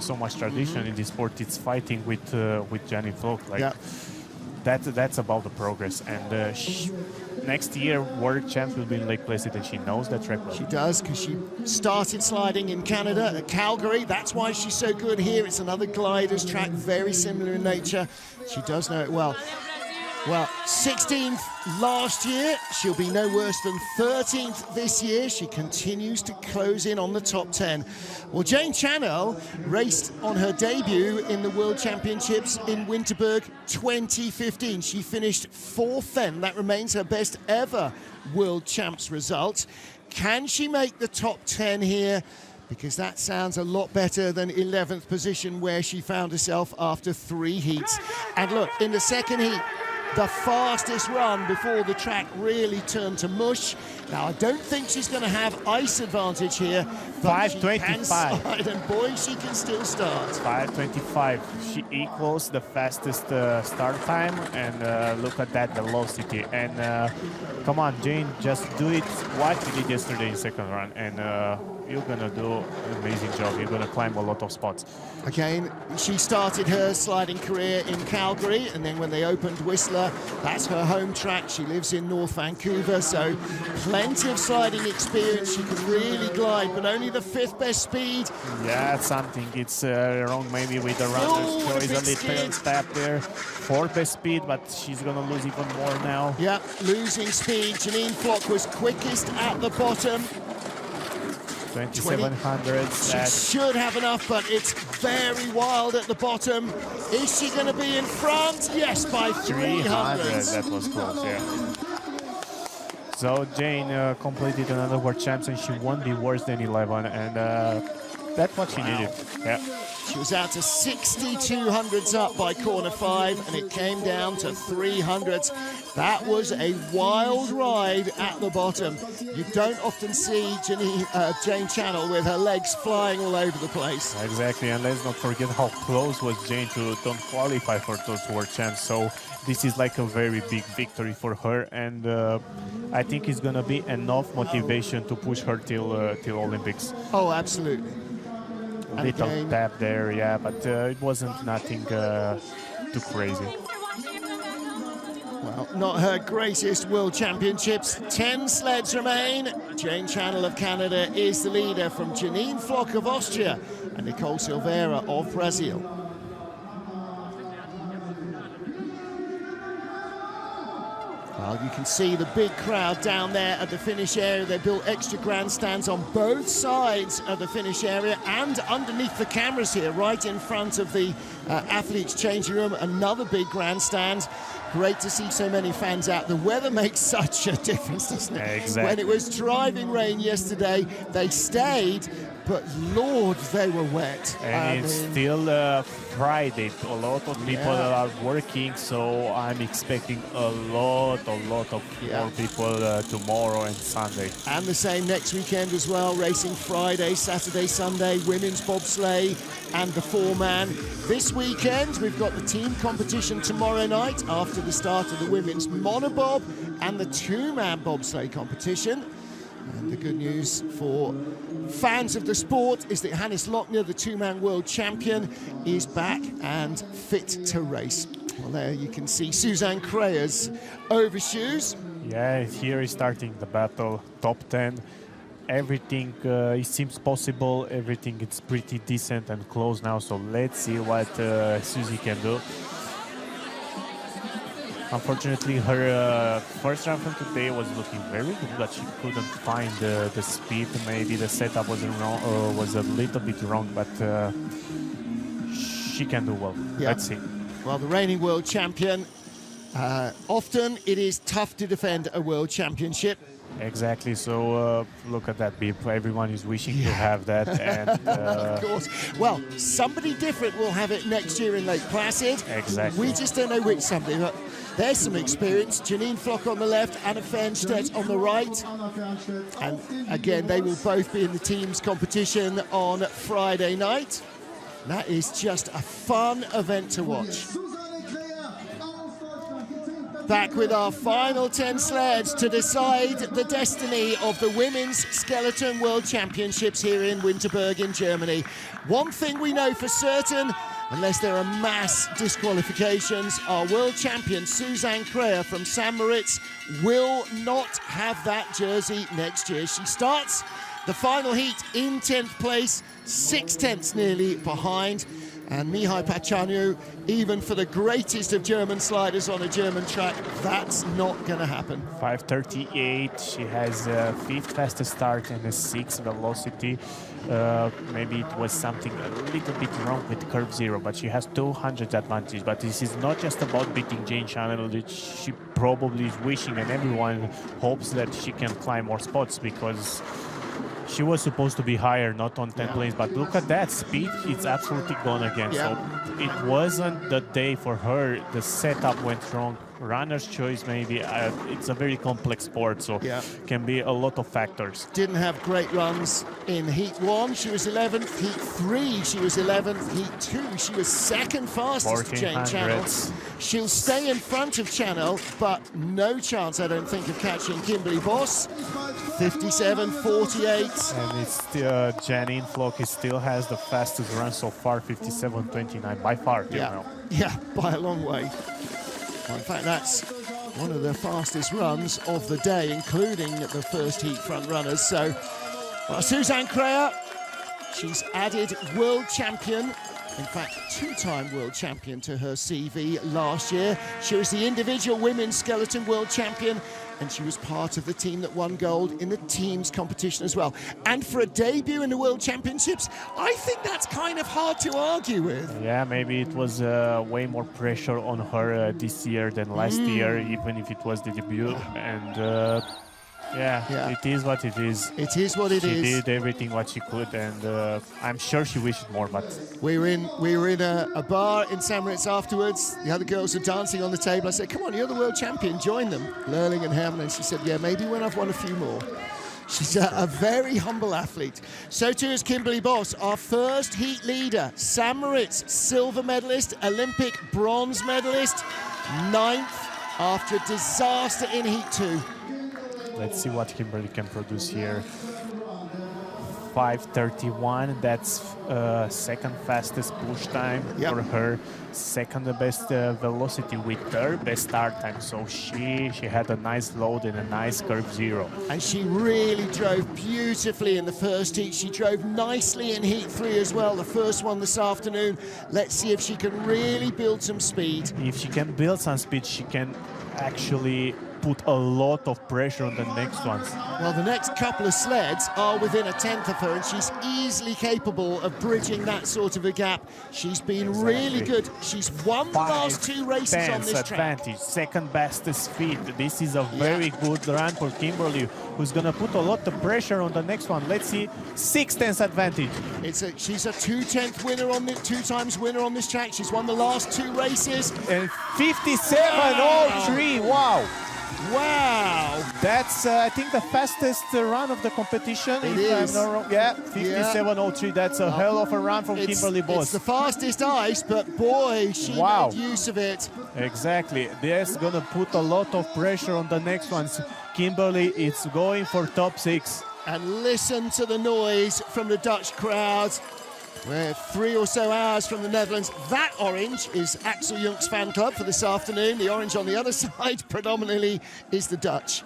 so much tradition in this sport, it's fighting with Janine Flock. Like, yeah. That's about the progress. And next year, World Champs will be in Lake Placid, and she knows that track well. She does, because she started sliding in Canada at Calgary. That's why she's so good here. It's another gliders track, very similar in nature. She does know it well. Well, 16th last year. She'll be no worse than 13th this year. She continues to close in on the top 10. Well, Jane Channell raced on her debut in the World Championships in Winterberg 2015. She finished 4th then. That remains her best ever World Champs result. Can she make the top 10 here? Because that sounds a lot better than 11th position where she found herself after 3 heats. And look, in the second heat, the fastest run before the track really turned to mush. Now, I don't think she's going to have ice advantage here. 5:25. And boy, she can still start. 5:25. She equals the fastest start time, and look at that velocity. And come on, Jane, just do it what you did yesterday in second run, and you're going to do an amazing job. You're going to climb a lot of spots. Again, she started her sliding career in Calgary, and then when they opened Whistler, that's her home track. She lives in North Vancouver, so plenty of sliding experience. She can really glide, but only the 5th best speed. Yeah, something. It's wrong maybe with the runner's choice. A little tap there. 4th best speed, but she's going to lose even more now. Yeah, losing speed. Janine Flock was quickest at the bottom. 2,700. She should have enough, but it's very wild at the bottom. Is she going to be in front? Yes, by 300. That was close, yeah. So Jane completed another World Champs, and she won't be worse than 11, and that's what she needed. Yeah. She was out to 6,200s up by corner 5, and it came down to 300s. That was a wild ride at the bottom. You don't often see Jane Channell with her legs flying all over the place. Exactly, and let's not forget how close was Jane to don't qualify for those World Champs. So this is like a very big victory for her, and I think it's going to be enough motivation to push her till Olympics. Oh, absolutely. A little tap there, yeah, but it wasn't nothing too crazy. Well, not her greatest World Championships. 10 sleds remain. Jane Channell of Canada is the leader, from Janine Flock of Austria and Nicole Silveira of Brazil. Well, you can see the big crowd down there at the finish area. They built extra grandstands on both sides of the finish area and underneath the cameras here, right in front of the athletes' changing room. Another big grandstand. Great to see so many fans out. The weather makes such a difference, doesn't it? Exactly. When it was driving rain yesterday, they stayed, but Lord, they were wet. And it's still Friday. A lot of people are working, so I'm expecting a lot of more people tomorrow and Sunday. And the same next weekend as well, racing Friday, Saturday, Sunday, women's bobsleigh and the 4-man. This weekend, we've got the team competition tomorrow night after the start of the women's monobob and the 2-man bobsleigh competition. And the good news for fans of the sport is that Hannes Lochner, the 2-man world champion, is back and fit to race. Well, there you can see Suzanne Crea's overshoes. Yeah, here is starting the battle, top 10. Everything it seems possible, everything is pretty decent and close now, so let's see what Susie can do. Unfortunately, her first run from today was looking very good, but she couldn't find the speed. Maybe the setup was wrong, was a little bit wrong, but she can do well. Yeah. Let's see. Well, the reigning world champion, often it is tough to defend a world championship. Exactly, so look at that, Beep. Everyone is wishing to have that. And, of course. Well, somebody different will have it next year in Lake Placid. Exactly. We just don't know which somebody, but there's some experience. Janine Flock on the left, Anna Fernstedt on the right. And again, they will both be in the team's competition on Friday night. That is just a fun event to watch. Back with our final 10 sleds to decide the destiny of the Women's Skeleton World Championships here in Winterberg in Germany. One thing we know for certain, unless there are mass disqualifications, our world champion Suzanne Crea from St. Moritz will not have that jersey next year. She starts the final heat in 10th place, 6/10 nearly behind. And Mihai Pachanu, even for the greatest of German sliders on a German track, that's not going to happen. 5:38, she has a 5th fastest start and a 6th velocity. Maybe it was something a little bit wrong with curve 0, but she has 200 advantage. But this is not just about beating Jane Channel, that she probably is wishing, and everyone hopes that she can climb more spots, because she was supposed to be higher, not on 10th place, but look at that speed, it's absolutely gone again. So it wasn't the day for her, the setup went wrong, runner's choice maybe, it's a very complex sport, so can be a lot of factors. Didn't have great runs in Heat 1, she was 11th, Heat 3 she was 11th, Heat 2 she was 2nd fastest to Jane Channel. She'll stay in front of Channel, but no chance, I don't think, of catching Kimberly Boss. 57.48. And it's Janine Flock still has the fastest run so far, 57.29 by far. Yeah, by a long way. Well, in fact, that's one of the fastest runs of the day, including the first heat front runners. So, well, Suzanne Crea, she's added world champion. In fact, 2-time world champion to her CV last year. She was the individual women's skeleton world champion, and she was part of the team that won gold in the teams competition as well. And for a debut in the World Championships, I think that's kind of hard to argue with. Yeah, maybe it was way more pressure on her this year than last year, even if it was the debut. And it is what it is. It is what it is. She did everything what she could, and I'm sure she wished more. But we were in a bar in St. Moritz afterwards. The other girls were dancing on the table. I said, "Come on, you're the world champion. Join them." Lerling and Herman. And she said, "Yeah, maybe when I've won a few more." She's a very humble athlete. So too is Kimberly Boss, our first heat leader. St. Moritz, silver medalist, Olympic bronze medalist, 9th after a disaster in Heat 2. Let's see what Kimberly can produce here. 5:31, that's 2nd fastest push time for her, 2nd best velocity with her best start time. So she had a nice load and a nice curve 0. And she really drove beautifully in the first heat. She drove nicely in Heat 3 as well, the first one this afternoon. Let's see if she can really build some speed. If she can build some speed, she can actually put a lot of pressure on the next ones. Well, the next couple of sleds are within a tenth of her, and she's easily capable of bridging that sort of a gap. She's been really good. She's won the last 2 races on this track. Advantage, second best speed. This is a very good run for Kimberly, who's going to put a lot of pressure on the next one. Let's see, 6/10 advantage. She's a 2/10 winner on the 2 times winner on this track. She's won the last 2 races. And 57.03. Wow. Wow. That's, I think, the fastest run of the competition. It if is. I'm not wrong. Yeah, 57.03. That's a hell of a run from Kimberly Boss. It's the fastest ice, but boy, she made use of it. Exactly. That's going to put a lot of pressure on the next ones. Kimberly is going for top 6. And listen to the noise from the Dutch crowd. We're 3 or so hours from the Netherlands. That orange is Axel Junk's fan club for this afternoon. The orange on the other side predominantly is the Dutch.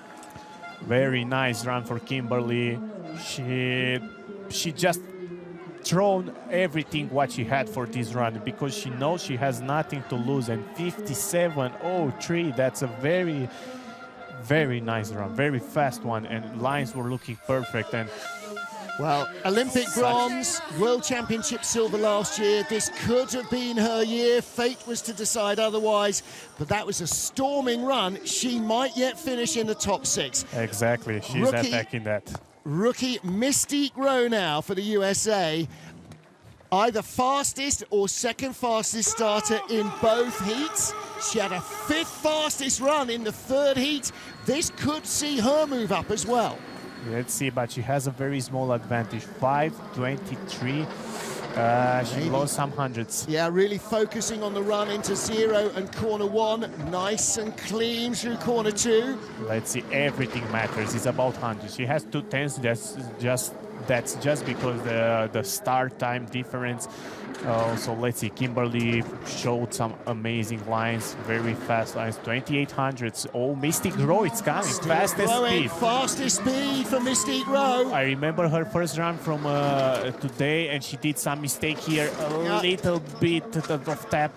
Very nice run for Kimberly. She just thrown everything what she had for this run because she knows she has nothing to lose. And 57.03, that's a very, very nice run, very fast one, and lines were looking perfect. And well, Olympic bronze, World Championship silver last year. This could have been her year. Fate was to decide otherwise, but that was a storming run. She might yet finish in the top 6. Exactly, she's attacking that. Rookie Mystique Rowe now for the USA. Either fastest or second fastest starter in both heats. She had a 5th fastest run in the 3rd heat. This could see her move up as well. Let's see, but she has a very small advantage, 5.23. She lost some hundreds. Yeah, really focusing on the run into 0 and corner 1. Nice and clean through corner 2. Let's see, everything matters. It's about hundreds. She has 2/10. That's just because the start time difference. So let's see, Kimberly showed some amazing lines, very fast lines, 2800s. Oh, Mystique Rowe, it's coming, fastest speed. Fastest speed for Mystique Rowe. I remember her first run from today, and she did some mistake here, a little bit of tap.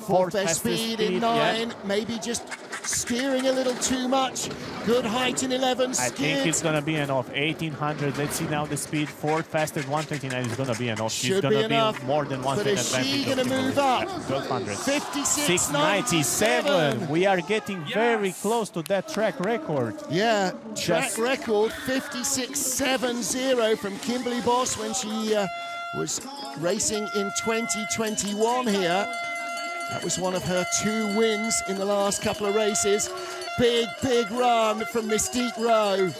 4th best speed in 9, maybe just steering a little too much. Good height in 11, I think it's going to be enough. 1800. Let's see now the speed. 4th fastest 129 is going to be enough. She's going to be more than 1 second advantage. But is she going to move up? 1200. 56.97. We are getting very close to that track record. Yeah, track record 56.70 from Kimberly Boss when she was racing in 2021 here. That was one of her 2 wins in the last couple of races. Big, big run from Mystique Rowe.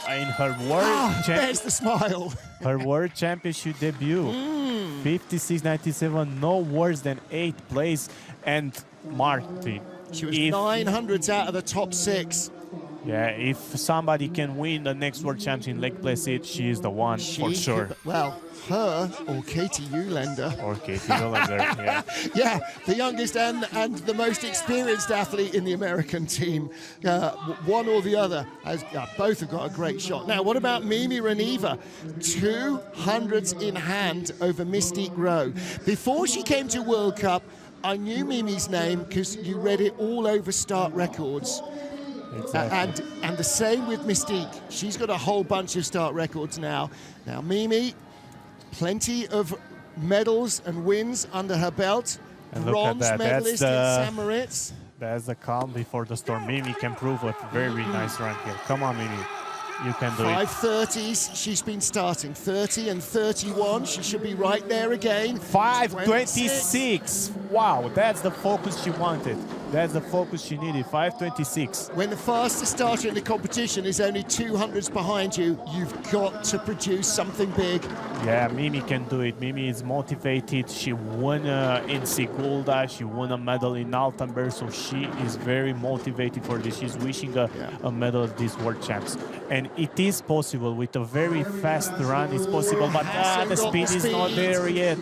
In her world there's the smile. Her World Championship debut. 56.97, no worse than 8th place. And Marty. She was 900s out of the top 6. Yeah, if somebody can win the next World Championship in Lake Placid, she is the one for sure. Well, her or Katie Eulander. Or Katie Eulander, yeah. Yeah, the youngest and the most experienced athlete in the American team. One or the other. Both have got a great shot. Now, what about Mimi Reneva? 200s in hand over Mystique Rowe. Before she came to World Cup, I knew Mimi's name because you read it all over Start Records. Exactly. And the same with Mystique. She's got a whole bunch of start records now. Now, Mimi, plenty of medals and wins under her belt. And bronze medalist in St. Moritz. That's the calm before the storm. Mimi can prove a very nice run here. Come on, Mimi. You can do 5:30s, she's been starting. 30 and 31, she should be right there again. 5:26. Wow, that's the focus she wanted. That's the focus she needed, 5:26. When the fastest starter in the competition is only 200s behind you, you've got to produce something big. Yeah, Mimi can do it. Mimi is motivated. She won in Sigulda. She won a medal in Altenberg, so she is very motivated for this. She's wishing a medal at these World Champs. And it is possible with a very fast run. It's possible, but the speed is not there yet.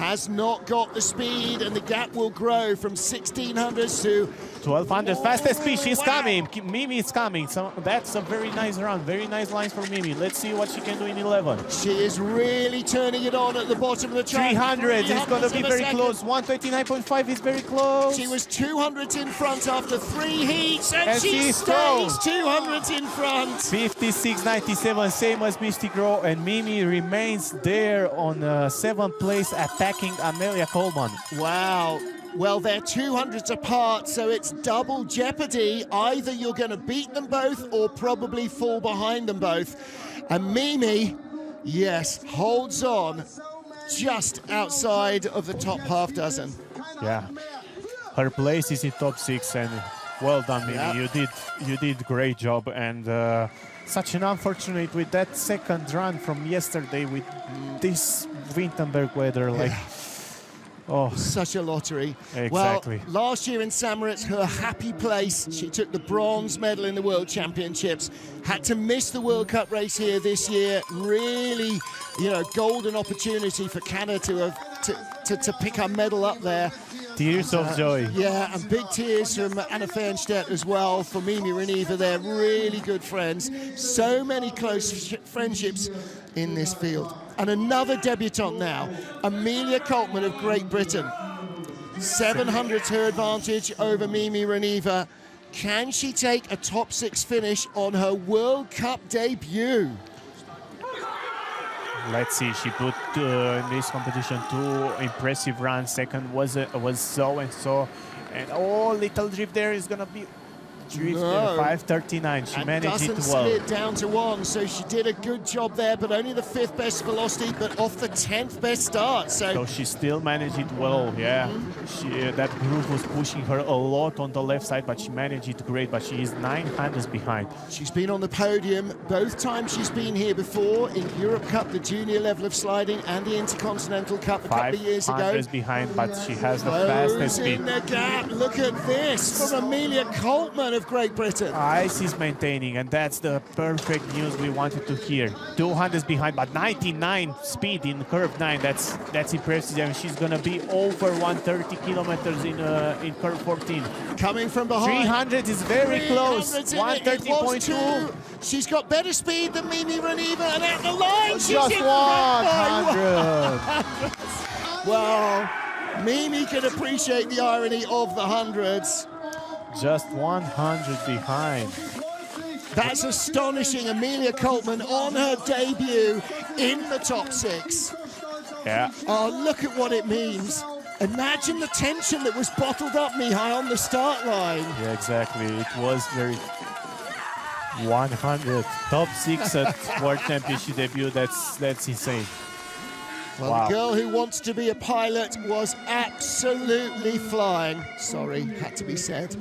has not got the speed, and the gap will grow from 1600s to 1200. Fastest speed. She's coming. Mimi is coming. So that's a very nice round. Very nice lines for Mimi. Let's see what she can do in 11. She is really turning it on at the bottom of the track. 300 is going to be very close. 129.5 is very close. She was 200s in front after 3 heats, and she stays strong. 200s in front. 56.97, same as Mystic Row, and Mimi remains there on 7th place, attacking Amelia Coleman. Wow. Well, they're 200s apart, so it's double jeopardy. Either you're going to beat them both or probably fall behind them both. And Mimi, yes, holds on just outside of the top half dozen. Yeah, her place is in top 6, and well done, Mimi. Yeah. You did great job, and such an unfortunate with that second run from yesterday with this Winterberg weather, like. Oh, such a lottery. Exactly. Well, last year in Samoritz, her happy place, she took the bronze medal in the World Championships, had to miss the World Cup race here this year. Really, golden opportunity for Canada to pick her medal up there. Tears of joy. Yeah, and big tears from Anna Fernstedt as well, for Mimi Reniva. They're really good friends. So many close friendships in this field. And another debutante now, Amelia Coltman of Great Britain. 700's her advantage over Mimi Reniva. Can she take a top 6 finish on her World Cup debut? Let's see. She put in this competition 2 impressive runs. Second was so and so, and little drift there is gonna be. 5:39. She managed it well. Slid down to 1, so she did a good job there, but only the 5th best velocity, but off the 10th best start. So she still managed it well. Yeah, that group was pushing her a lot on the left side, but she managed it great. But she is 900s behind. She's been on the podium both times she's been here before, in Europe Cup, the junior level of sliding, and the Intercontinental Cup a couple of years ago. 500s behind, but she has the fastest speed. In the gap. Look at this from Amelia Coltman of Great Britain. Ice is maintaining, and that's the perfect news we wanted to hear. 200s behind, but 99 speed in curve 9. That's impressive, and she's gonna be over 130 kilometers in curve 14. Coming from behind. 300 is very close. 130.2. She's got better speed than Mimi Reniva, and at the line she's just 100. Well, Mimi can appreciate the irony of the hundreds. Just 100 behind. That's astonishing. Amelia Coltman on her debut in the top 6. Yeah. Oh, look at what it means. Imagine the tension that was bottled up, Mihai, on the start line. Yeah, exactly. It was very 100. Top 6 at World Championship debut. That's insane. Well, wow. The girl who wants to be a pilot was absolutely flying. Sorry, had to be said.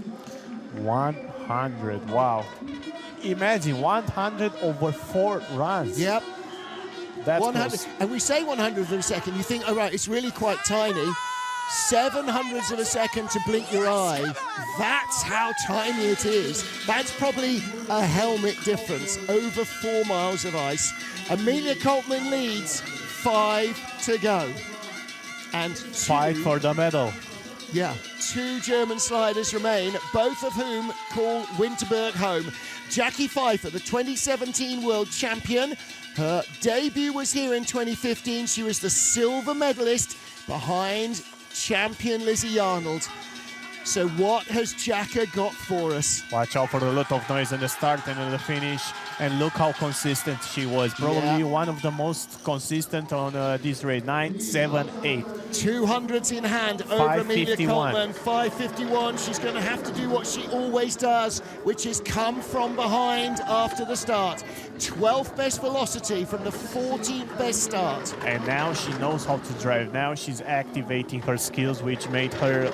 100, wow. Imagine 100 over 4 runs. Yep. That's 100. close. And we say 100 of a second, you think, all right, it's really quite tiny. 700ths of a second to blink your eye. That's how tiny it is. That's probably a helmet difference. Over 4 miles of ice. Amelia Coltman leads. 5 to go. And 2, fight for the medal. Yeah, 2 German sliders remain, both of whom call Winterberg home. Jackie Pfeiffer, the 2017 world champion. Her debut was here in 2015. She was the silver medalist behind champion Lizzie Arnold. So what has Jacka got for us? Watch out for a lot of noise in the start and in the finish. And look how consistent she was. Probably one of the most consistent on this race. 9, 7, 8. 200s in hand over Amelia Coltman. 5:51. She's going to have to do what she always does, which is come from behind after the start. 12th best velocity from the 14th best start. And now she knows how to drive. Now she's activating her skills, which made her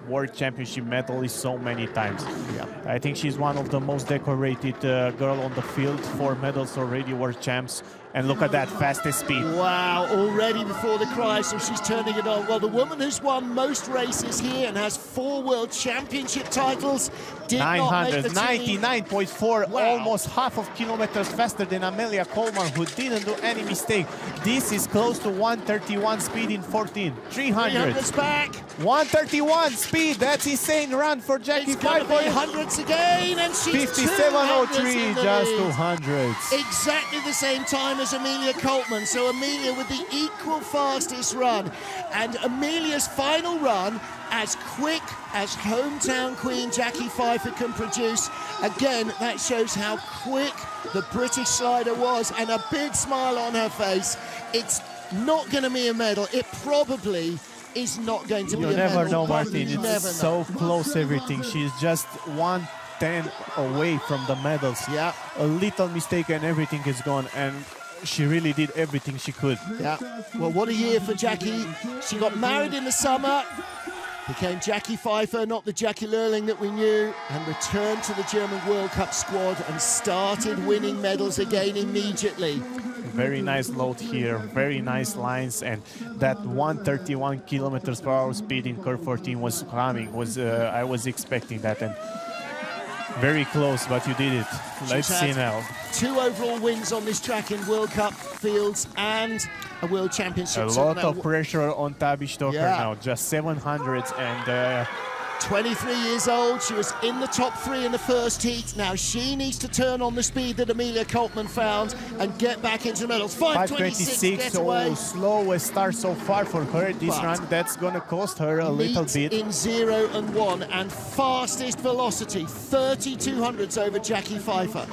World Championship medalist so many times. Yeah. I think she's one of the most decorated girl on the the field. 4 medals already, world champs. And look at that, fastest speed. Wow, already before the cry, so she's turning it on. Well, the woman who's won most races here and has 4 world championship titles did not make the team. 99.4, Wow. almost half of kilometers faster than Amelia Coleman, who didn't do any mistake. This is close to 131 speed in 14. 300. 300's back. 131 speed, that's insane run for Jackie It's going to be Pfeiffer. hundreds again, and she's 57.03, just 200s. 200s. Exactly the same time as Amelia Coltman. So Amelia with the equal fastest run. And Amelia's final run, as quick as hometown queen Jackie Pfeiffer can produce. Again, that shows how quick the British slider was, and a big smile on her face. It's not going to be a medal. It probably is not going to be a medal. You never know, Martin. You It's never so know. close, everything. She's just 1/10 away from the medals. Yeah. A little mistake and everything is gone. And she really did everything she could. Yeah. Well, what a year for Jackie. She got married in the summer, became Jackie Pfeiffer, not the Jackie Lurling that we knew, and returned to the German World Cup squad and started winning medals again immediately. Very nice load here, very nice lines, and that 131 kilometers per hour speed in curve 14 was coming. I was expecting that, and very close, but you did it. Let's see now. 2 overall wins on this track in World Cup fields and a World Championship. A lot of pressure on Tabby Stocker now, just 700s, and 23 years old, she was in the top 3 in the first heat. Now she needs to turn on the speed that Amelia Coltman found and get back into the medals. 5:26 getaway. Slowest start so far for her this But run. That's gonna cost her a little bit. in 0 and 1, and fastest velocity, 3200s over Jackie Pfeiffer.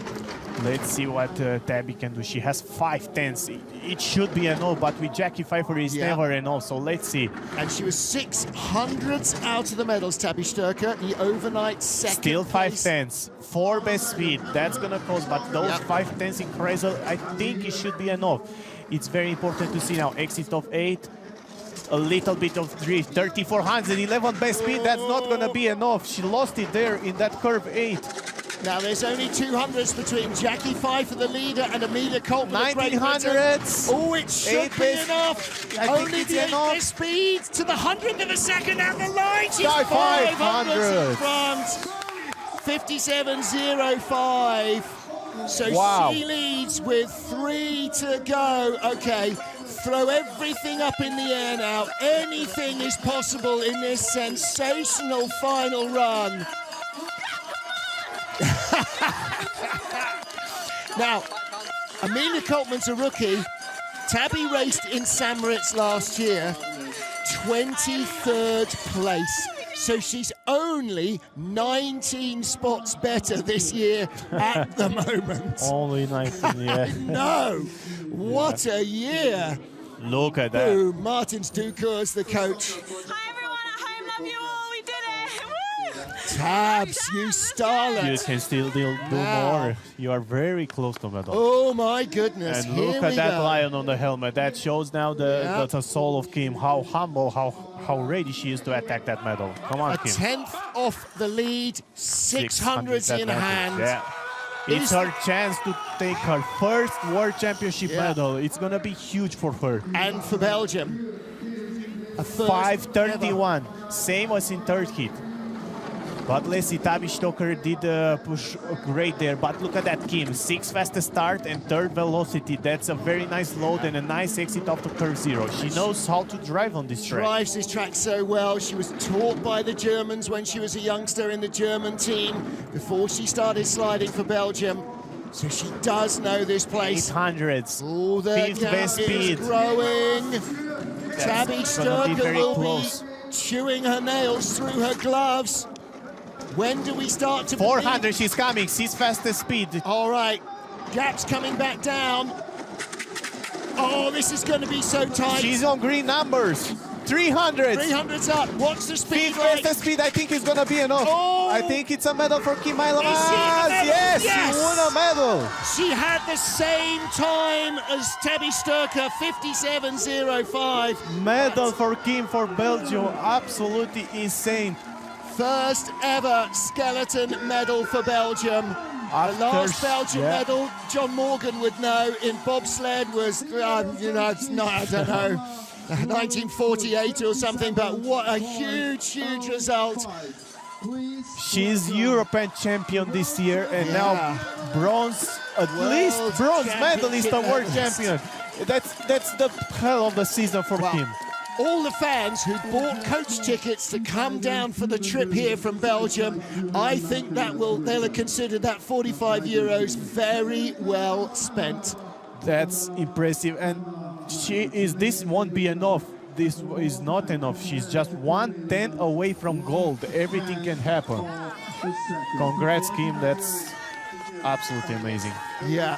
Let's see what Tabby can do. She has 5/10. It should be an O, but with Jackie Pfeiffer, it's never an O, so let's see. And she was 600ths out of the medals, Tabby Sturcker, the overnight second Still place. 5/10. 4 best speed. That's gonna cost, but those 5/10 in Kreisel, I think it should be enough. It's very important to see now. Exit of 8. A little bit of drift. 3400, 11 best speed. That's not gonna be enough. She lost it there in that curve 8. Now there's only 200s between Jackie Pfeiffer, the leader, and Amelia Coltman. 1900s. Oh, it should be enough. I think Only it's the enough. 8th speed to the 100th of a second and the line. She's 500s in front. 57.05. So she leads with 3 to go. Okay, throw everything up in the air now. Anything is possible in this sensational final run. Now, Amelia Coltman's a rookie. Tabby raced in St. Moritz last year, 23rd place. So she's only 19 spots better this year at the moment. Only 19, yeah. No, what a year. Look at that. Ooh, Martin Stuker is the coach. Hi everyone at home, love you all, we did it! Woo! Tabs, you starlet. You can still do more. You are very close to medal. Oh my goodness. And look at that lion on the helmet. That shows now the soul of Kim, how humble, how ready she is to attack that medal. Come on, Kim. 10th off the lead, 600s in hand. Yeah. It's her chance to take her first World Championship medal. It's going to be huge for her. And for Belgium. 5:31, same as in third heat. But let's see, Tabby Stocker did push great there. But look at that, Kim. 6th fastest start and 3rd velocity. That's a very nice load and a nice exit off the curve 0. She knows how to drive on this track. Drives this track so well. She was taught by the Germans when she was a youngster in the German team before she started sliding for Belgium. So she does know this place. 800s. Oh, the 5th gap best is speed. growing. Tabby Sturcker will close. be chewing her nails through her gloves. When do we start to... 400, she's coming. 6th fastest speed. All right. Gap's coming back down. Oh, this is going to be so tight. She's on green numbers. 300. 300's up. What's the speed 5th like? fastest speed, I think it's going to be enough. Oh. I think it's a medal for Kim Ailamaz. Yes, she won a medal. She had the same time as Tabby Sturcker, 57.05. Medal for Kim for Belgium. Absolutely insane. First ever skeleton medal for Belgium. The last Belgian medal, John Morgan would know, in bobsled was, you know, it's not, I don't know, 1948 or something, but what a huge, huge result. She's European champion this year, and now bronze, at least bronze medalist and world champion. That's the hell of the season for him. All the fans who bought coach tickets to come down for the trip here from Belgium, I think that they'll have considered that 45 euros very well spent. That's impressive, and this won't be enough. This is not enough. She's just 1/10 away from gold. Everything can happen. Congrats, Kim. That's absolutely amazing. Yeah.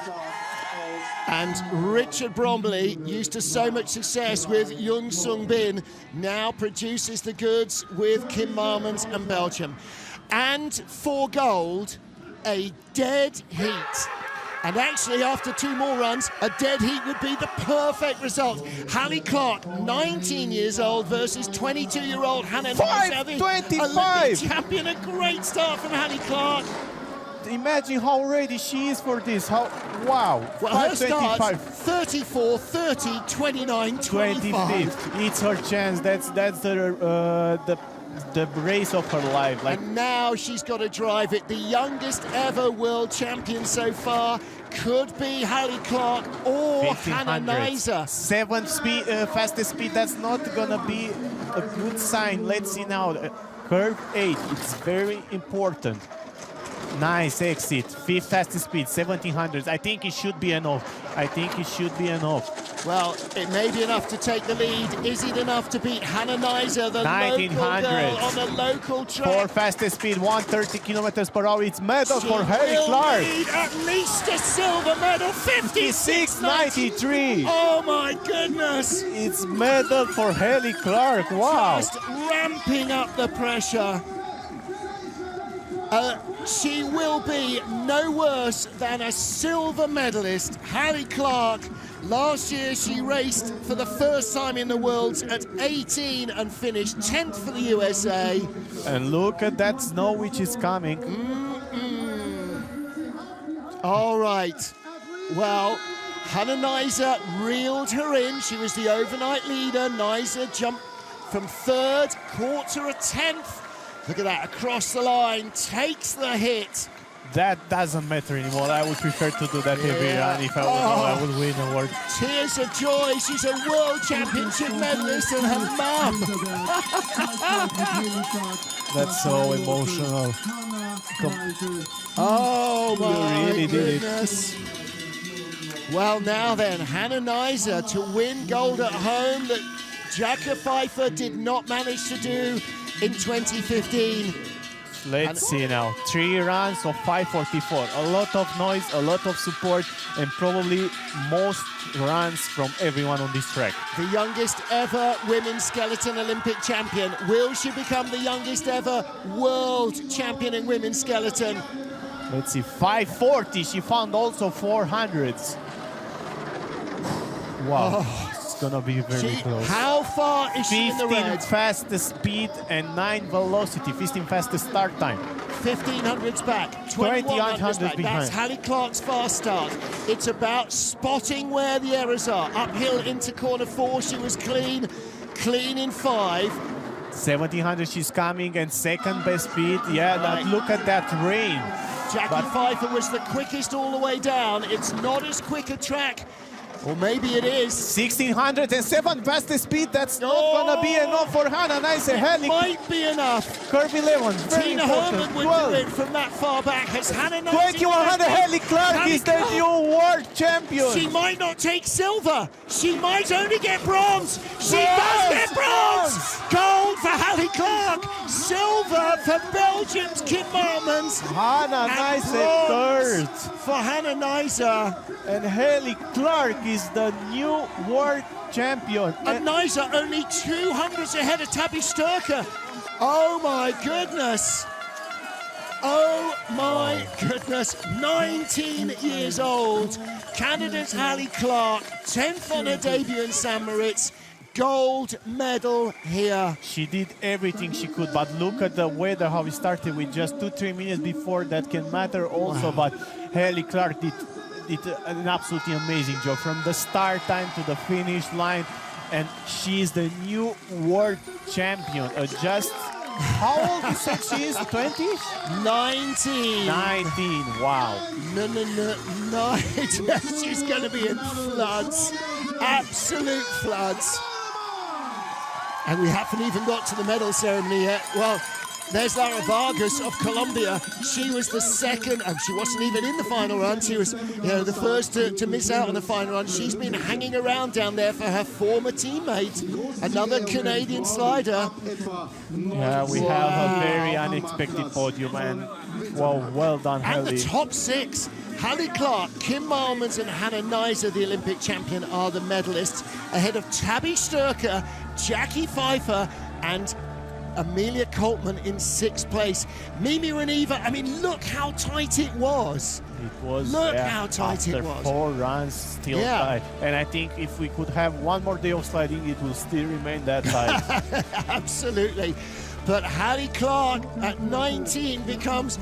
And Richard Bromley, used to so much success with Jung Sung Bin, now produces the goods with Kim Marmons and Belgium. And for gold, a dead heat. And actually, after 2 more runs, a dead heat would be the perfect result. Hallie Clark, 19 years old, versus 22-year-old Hannah Nice, the Olympic champion. A great start from Hallie Clark. Imagine how ready she is for this. Wow. Well, her start, 34, 30, 29, 25. It's her chance. That's the race of her life. And now she's got to drive it. The youngest ever world champion so far could be Hallie Clark or Hannah Nice. 7th speed, fastest speed. That's not gonna be a good sign. Let's see now. Curve 8. It's very important. Nice exit, 5th fastest speed, 1700s. I think it should be enough. Well, it may be enough to take the lead. Is it enough to beat Hannah Nice, the local girl on the local track? 4th fastest speed, 130 kilometers per hour. It's medal for Hallie Clark. Need at least a silver medal, 56.93. Oh my goodness! It's medal for Hallie Clark. Wow! Just ramping up the pressure. She will be no worse than a silver medalist. Hallie Clark, last year she raced for the first time in the Worlds at 18 and finished 10th for the USA. And look at that snow which is coming. All right. Well, Hannah Nice reeled her in. She was the overnight leader. Nice jumped from 3rd, caught her a 10th. Look at that, across the line, takes the hit. That doesn't matter anymore. I would prefer to do that every run if I would know I would win a world. Tears of joy. She's a world championship medalist and her mum. That's so emotional. Oh my really goodness. Well, now then, Hannah Nice to win gold at home that Jacka Pfeiffer did not manage to do in 2015. Let's see now. 3 runs of 5:44. A lot of noise, a lot of support, and probably most runs from everyone on this track. The youngest ever women's skeleton Olympic champion. Will she become the youngest ever world champion in women's skeleton? Let's see. 5:40. She found also 400s. Wow. Gonna be very close. How far is she in the red? 15 fastest speed and 9 velocity. 15 fastest start time. 1500s back, 2100s back. behind. That's Hallie Clark's fast start. It's about spotting where the errors are. Uphill into corner 4, she was clean in 5. 1700 she's coming, and 2nd best speed. Yeah, look at that rain. Jackie Pfeiffer was the quickest all the way down. It's not as quick a track. Or maybe it is. 1607 fastest speed. That's not gonna be enough for Hannah Nice. It might be enough. Curve 11. Tina Herman would do it from that far back. Has Hannah Nice 2100 Hallie Clark is the new world champion. She might not take silver. She might only get bronze. She does get bronze. Gold for Hallie Clark. Silver for Belgium's Kim Marmons. Hannah Nice 3rd. For Hannah Nice. And Hallie Clark is the new world champion. And Nice only 200s ahead of Tabby Sturker. Oh my goodness. Oh my goodness. 19 years old. Canada's Hallie Clark, 10th on her debut in St. Moritz. gold medal here. She did everything she could, but look at the weather, how we started with just 2-3 minutes before. That can matter also, Wow. but Haley Clark did an absolutely amazing job from the start time to the finish line, and she is the new world champion. Just how old you said she is? 20? 19. 19, wow. No. She's going to be in floods, absolute floods. And we haven't even got to the medal ceremony yet. Well, there's Lara Vargas of Colombia. She was the second, and she wasn't even in the final run. She was, the first to miss out on the final run. She's been hanging around down there for her former teammate, another Canadian slider. Yeah, we have a very unexpected podium, and well done, And Haley. the top six, Hallie Clark, Kim Malmans and Hannah Neisser, the Olympic champion, are the medalists, ahead of Tabby Sturker, Jackie Pfeiffer and Amelia Coltman in 6th place. Mimi Reneva, I mean, look how tight it was. It was. Look how tight it was. After 4 runs, still tight. And I think if we could have one more day of sliding, it will still remain that tight. Absolutely. But Hallie Clark at 19 becomes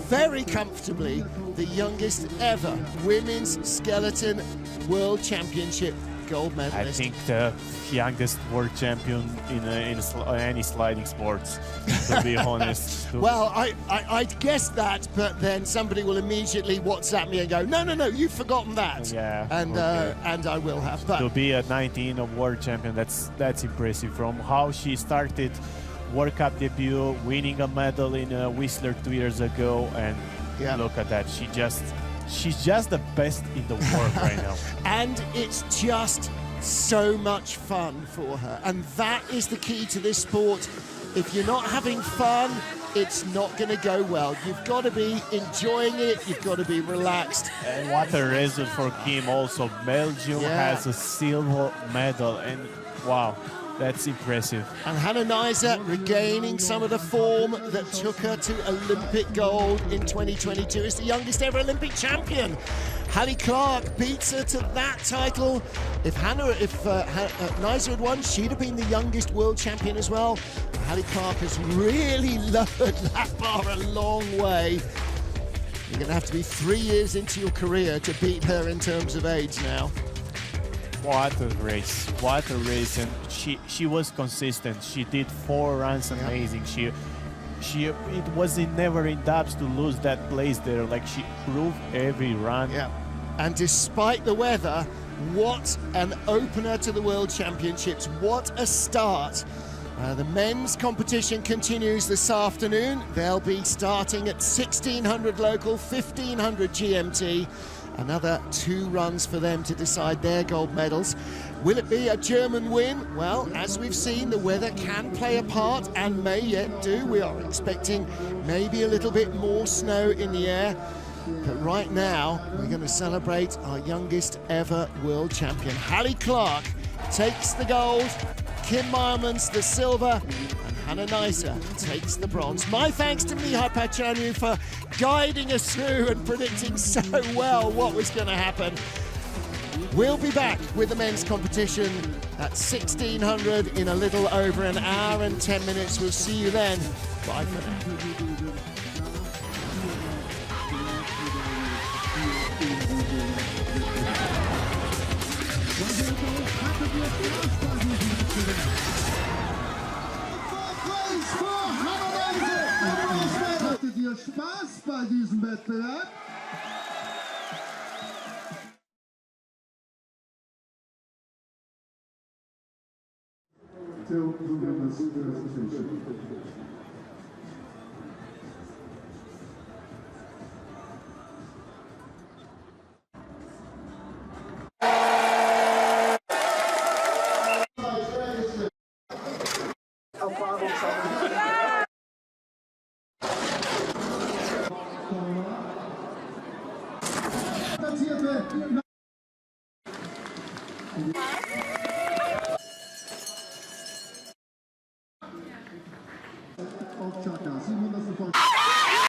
very comfortably the youngest ever women's skeleton world championship gold medalist. I think the youngest world champion in any sliding sports, to be honest. Well, I'd guess that, but then somebody will immediately WhatsApp me and go, no, you've forgotten that. Yeah. And I will have. But to be at 19 a world champion, that's impressive. From how she started World Cup debut, winning a medal in Whistler 2 years ago, and look at that. She's just the best in the world right now. And it's just so much fun for her. And that is the key to this sport. If you're not having fun, it's not going to go well. You've got to be enjoying it. You've got to be relaxed. And what a result for Kim also. Belgium has a silver medal, and wow, that's impressive. And Hannah Neisser regaining some of the form that took her to Olympic gold in 2022 as the youngest ever Olympic champion. Hallie Clark beats her to that title. If Neisser had won, she'd have been the youngest world champion as well. Hallie Clark has really lowered that bar a long way. You're going to have to be 3 years into your career to beat her in terms of age now. What a race, and she was consistent. She did 4 runs amazing. It was never in doubts to lose that place there. Like, she proved every run. Yeah. And despite the weather, what an opener to the World Championships. What a start. The men's competition continues this afternoon. They'll be starting at 1600 local, 1500 GMT. Another 2 runs for them to decide their gold medals. Will it be a German win? Well, as we've seen, the weather can play a part and may yet do. We are expecting maybe a little bit more snow in the air. But right now, we're going to celebrate our youngest ever world champion. Hallie Clark takes the gold, Kim Malmans the silver, and Hannah Neisser takes the bronze. My thanks to Mihai Paceanu for guiding us through and predicting so well what was going to happen. We'll be back with the men's competition at 1600 in a little over an hour and 10 minutes. We'll see you then. Bye for now. Hattet ihr Spaß bei diesem Wettbewerb? Huh?